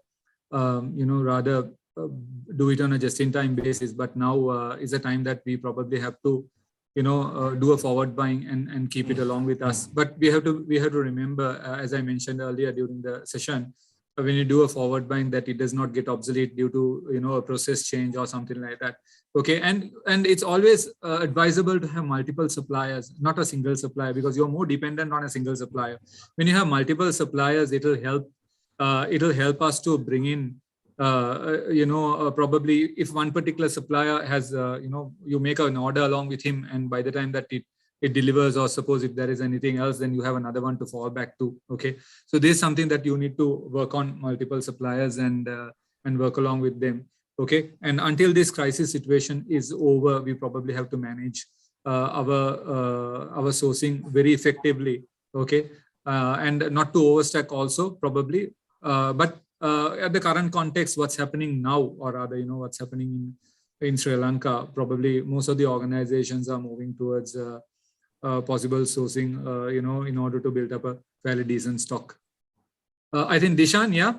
do it on a just-in-time basis. But now is a time that we probably have to do a forward buying and keep it along with us. But we have to remember, as I mentioned earlier during the session, when you do a forward buying, that it does not get obsolete due to a process change or something like that. Okay, and it's always advisable to have multiple suppliers, not a single supplier, because you're more dependent on a single supplier. When you have multiple suppliers, it'll help us to bring in probably if one particular supplier has you make an order along with him, and by the time that it delivers, or suppose if there is anything else, then you have another one to fall back to. Okay, so this is something that you need to work on, multiple suppliers, and work along with them. Okay, and until this crisis situation is over, we probably have to manage our sourcing very effectively. Okay, and not to overstack also probably, but at the current context, what's happening now, or rather, what's happening in Sri Lanka, probably most of the organizations are moving towards possible sourcing, in order to build up a fairly decent stock. I think Dishan, yeah?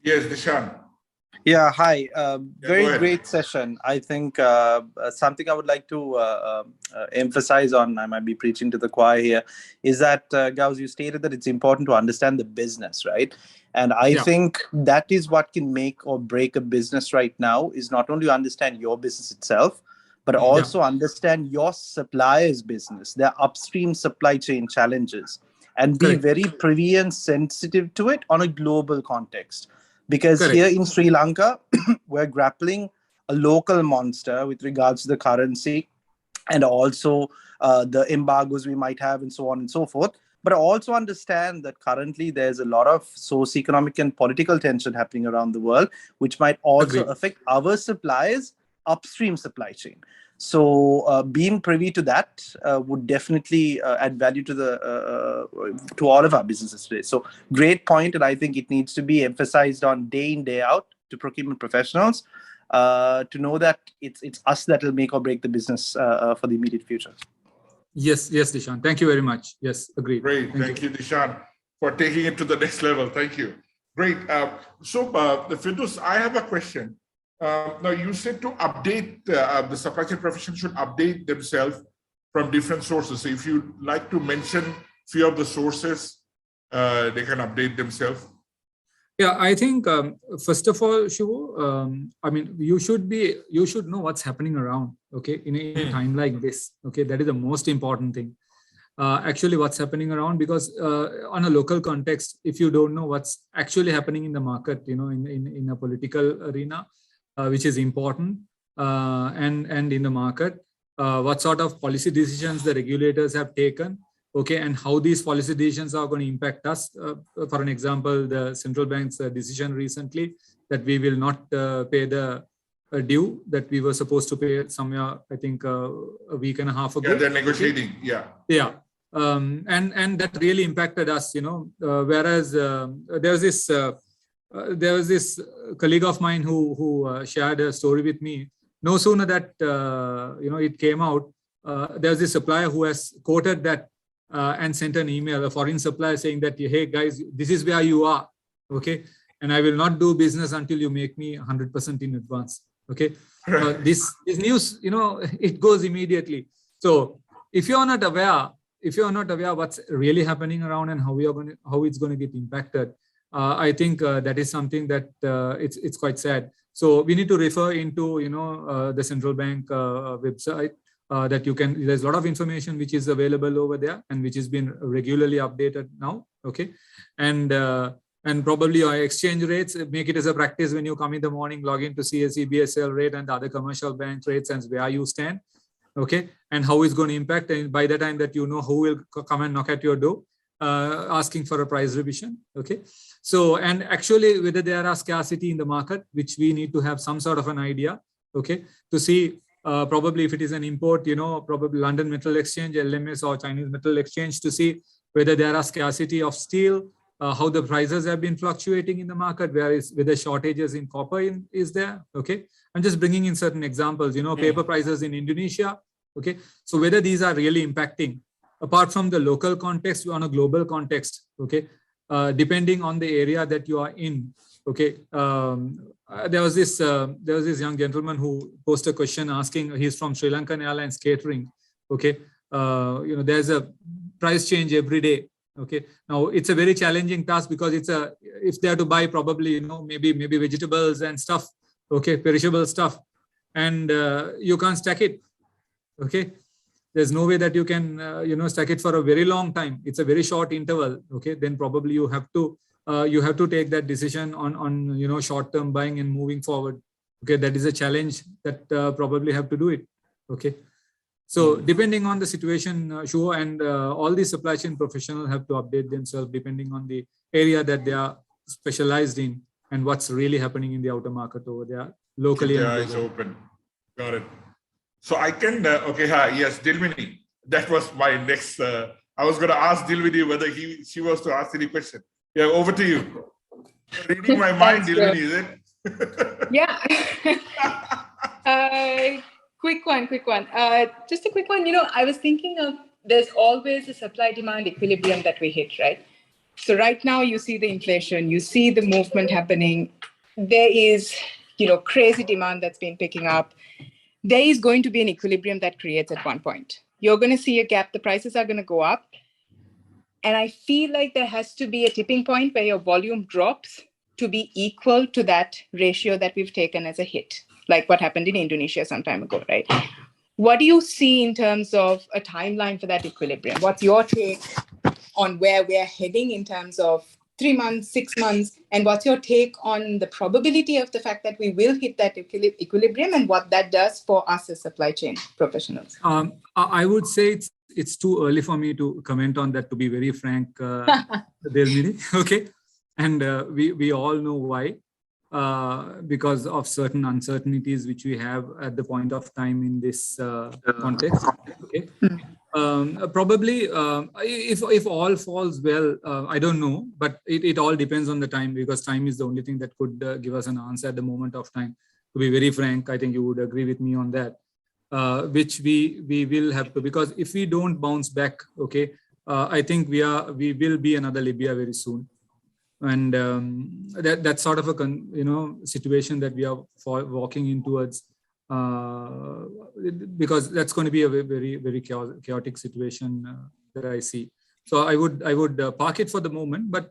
Yes, Dishan. Yeah, hi. go Very ahead. great session. I think something I would like to emphasize on, I might be preaching to the choir here, is that, Gauss, you stated that it's important to understand the business, right? And I think that is what can make or break a business right now, is not only understand your business itself, but also understand your supplier's business, their upstream supply chain challenges, and be very privy and sensitive to it on a global context. Because here in Sri Lanka, we're grappling a local monster with regards to the currency and also the embargoes we might have and so on and so forth. But I also understand that currently there's a lot of socio-economic and political tension happening around the world, which might also affect our suppliers' upstream supply chain. So being privy to that would definitely add value to all of our businesses today. So great point, and I think it needs to be emphasized on day in, day out to procurement professionals to know that it's us that will make or break the business for the immediate future. Yes, Dishan. Thank you very much. Yes, agreed. Great. Thank you, Dishan, for taking it to the next level. Thank you. Great. So, Firdaus, I have a question. Now, you said to update, the supply chain profession should update themselves from different sources. So if you'd like to mention few of the sources, they can update themselves. Yeah, I think, first of all, Shivu, I mean, you should know what's happening around, okay, in a time like this, okay, that is the most important thing. Actually, what's happening around, because on a local context, if you don't know what's actually happening in the market, in a political arena, which is important, and in the market, what sort of policy decisions the regulators have taken, okay, and how these policy decisions are going to impact us. For an example, the central bank's decision recently that we will not pay the due that we were supposed to pay somewhere, I think, a week and a half ago. Yeah, they're negotiating. Okay? Yeah. And that really impacted us, whereas there was this colleague of mine who shared a story with me. No sooner that it came out, there was a supplier who has quoted that and sent an email, a foreign supplier, saying that, hey guys, this is where you are, okay, and I will not do business until you make me 100% in advance, okay. This news, it goes immediately. So if you're not aware what's really happening around and how it's going to get impacted, I think that is something that it's quite sad. So we need to refer into the central bank website that you can. There's a lot of information which is available over there and which has been regularly updated now. Okay, and probably your exchange rates. Make it as a practice when you come in the morning, log in to CSE, BSL rate and the other commercial bank rates and where you stand. Okay, and how it's going to impact. And by the time that who will come and knock at your door, asking for a price revision. Okay, so and actually whether there are scarcity in the market, which we need to have some sort of an idea. Okay, to see probably if it is an import, probably London Metal Exchange, LMS, or Chinese Metal Exchange, to see whether there are scarcity of steel, how the prices have been fluctuating in the market, whether shortages in copper is there. Okay, I'm just bringing in certain examples. Paper prices in Indonesia. Okay, so whether these are really impacting, apart from the local context, on a global context. Okay, depending on the area that you are in. Okay, there was this young gentleman who posed a question asking. He's from Sri Lankan Airlines Catering. Okay, there's a price change every day. Okay, now it's a very challenging task because if they are to buy probably maybe vegetables and stuff. Okay, perishable stuff, and you can't stack it. Okay, there's no way that you can stack it for a very long time. It's a very short interval. Okay, then probably you have to take that decision on short-term buying and moving forward. Okay, that is a challenge that probably have to do it. Okay, so depending on the situation, sure, and all the supply chain professionals have to update themselves depending on the area that they are specialized in and what's really happening in the outer market over there locally. Keep their eyes open. Got it. So I can, okay, yes, Dilmini. That was my next, I was going to ask Dilmini whether she was to ask any question. Yeah, over to you. Reading my mind, Dilmini, is it? Yeah. Quick one. Just a quick one. I was thinking of, there's always a supply-demand equilibrium that we hit, right? So right now you see the inflation, you see the movement happening. There is, crazy demand that's been picking up. There is going to be an equilibrium that creates at one point. You're going to see a gap. The prices are going to go up. And I feel like there has to be a tipping point where your volume drops to be equal to that ratio that we've taken as a hit, like what happened in Indonesia some time ago, right? What do you see in terms of a timeline for that equilibrium? What's your take on where we're heading in terms of 3 months, 6 months? And what's your take on the probability of the fact that we will hit that equilibrium and what that does for us as supply chain professionals? I would say it's too early for me to comment on that, to be very frank, Delmini. Okay. And we all know why. Because of certain uncertainties which we have at the point of time in this context. Okay. Probably, if all falls well, I don't know, but it all depends on the time, because time is the only thing that could give us an answer at the moment of time. To be very frank, I think you would agree with me on that, which we will have to, because if we don't bounce back, okay, I think we will be another Libya very soon. And that's sort of a situation that we are walking in towards, because that's going to be a very, very chaotic situation that I see. So I would park it for the moment, but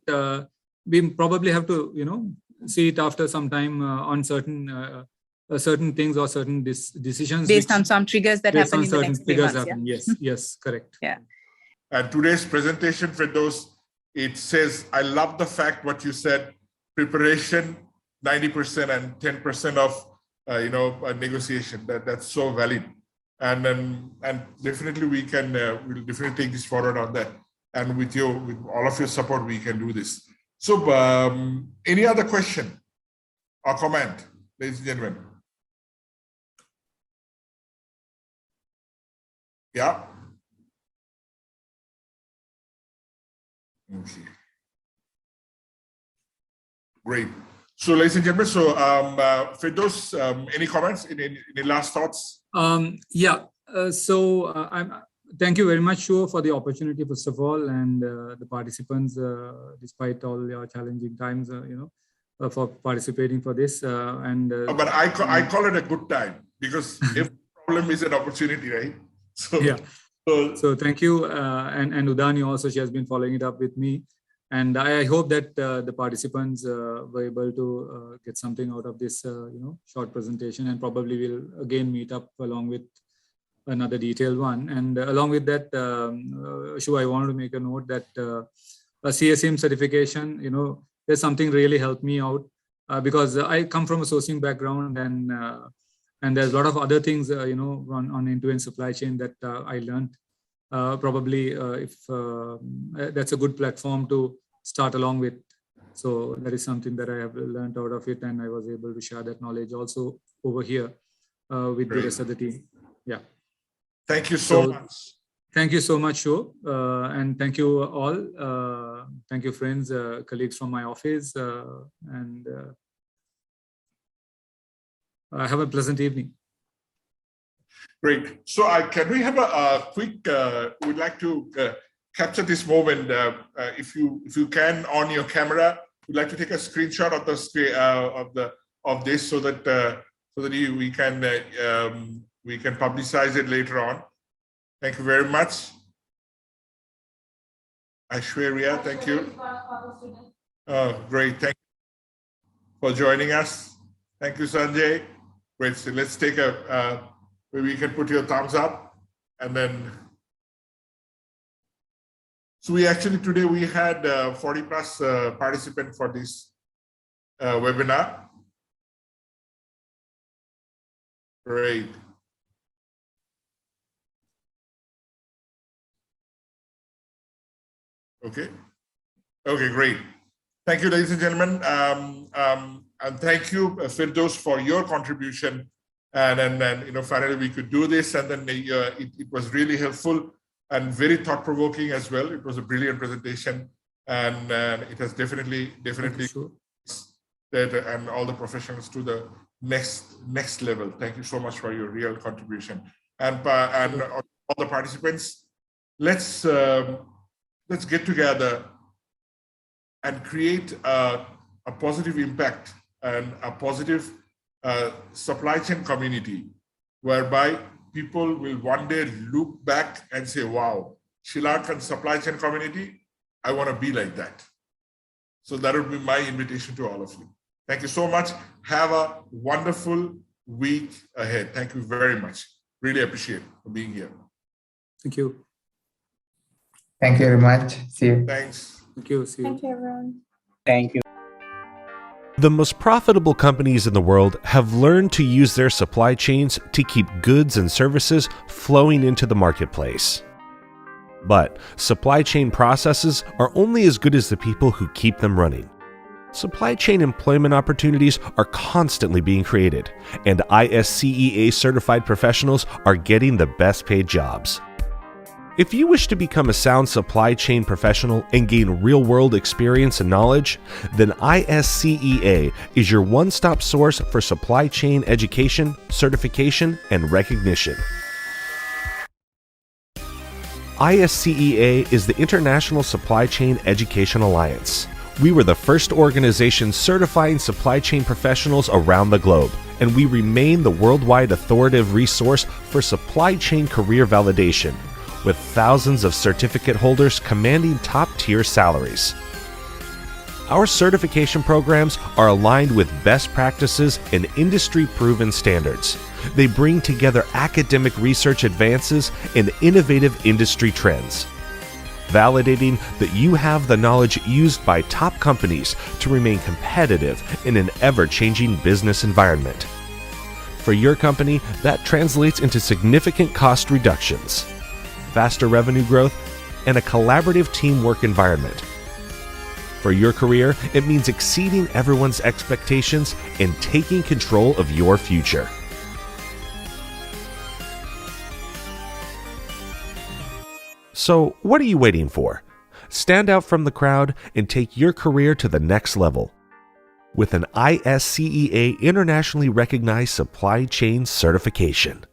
we probably have to see it after some time on certain things or certain decisions based on some triggers that happen in the next 3 months. Happen. Yeah? Yes, correct. Yeah. And today's presentation, Firdaus, it says, I love the fact what you said, preparation 90% and 10% of a negotiation. That's so valid, and definitely we can we'll definitely take this forward on that, and with all of your support we can do this. So any other question or comment, ladies and gentlemen? Yeah. Okay. Great. So, ladies and gentlemen, so Firdaus, any comments? Any last thoughts? Thank you very much, Shu, for the opportunity, first of all, and the participants, despite all your challenging times, for participating for this. But I call it a good time, because every problem is an opportunity, right? So yeah. So thank you, and Udani also, she has been following it up with me, and I hope that the participants were able to get something out of this, short presentation, and probably we'll again meet up along with another detailed one. And along with that, Shu, I wanted to make a note that a CSM certification, there's something really helped me out, because I come from a sourcing background, and there's a lot of other things, on end-to-end supply chain that I learned. Probably if that's a good platform to start along with. So that is something that I have learned out of it, and I was able to share that knowledge also over here with the rest of the team. Yeah. Thank you so much. Thank you so much, Shu, and thank you all. Thank you, friends, colleagues from my office, and have a pleasant evening. Great. So can we have a quick, we'd like to capture this moment. If you can, on your camera, we'd like to take a screenshot of the screen, of this, so that we can publicize it later on. Thank you very much. Aishwarya, thank you. Great, thank you for joining us. Thank you, Sanjay. Great, so let's take maybe you can put your thumbs up, and then. So today we had 40 plus participants for this webinar. Great. Okay. Okay, great. Thank you, ladies and gentlemen. And thank you, Firdaus, for your contribution And then finally we could do this, and then it was really helpful and very thought-provoking as well. It was a brilliant presentation, and it has definitely that and all the professionals to the next level. Thank you so much for your real contribution, and all the participants. Let's get together and create a positive impact and a positive supply chain community, whereby people will one day look back and say, wow, Sri Lankan supply chain community, I want to be like that. So that would be my invitation to all of you. Thank you so much. Have a wonderful week ahead. Thank you very much. Really appreciate being here. Thank you. Thank you very much. See you. Thanks. Thank you. See you. Thank you, everyone. Thank you. The most profitable companies in the world have learned to use their supply chains to keep goods and services flowing into the marketplace. But supply chain processes are only as good as the people who keep them running. Supply chain employment opportunities are constantly being created, and ISCEA certified professionals are getting the best paid jobs. If you wish to become a sound supply chain professional and gain real-world experience and knowledge, then ISCEA is your one-stop source for supply chain education, certification, and recognition. ISCEA is the International Supply Chain Education Alliance. We were the first organization certifying supply chain professionals around the globe, and we remain the worldwide authoritative resource for supply chain career validation, with thousands of certificate holders commanding top-tier salaries. Our certification programs are aligned with best practices and industry-proven standards. They bring together academic research advances and innovative industry trends, validating that you have the knowledge used by top companies to remain competitive in an ever-changing business environment. For your company, that translates into significant cost reductions, faster revenue growth, and a collaborative teamwork environment. For your career, it means exceeding everyone's expectations and taking control of your future. So, what are you waiting for? Stand out from the crowd and take your career to the next level with an ISCEA internationally recognized supply chain certification.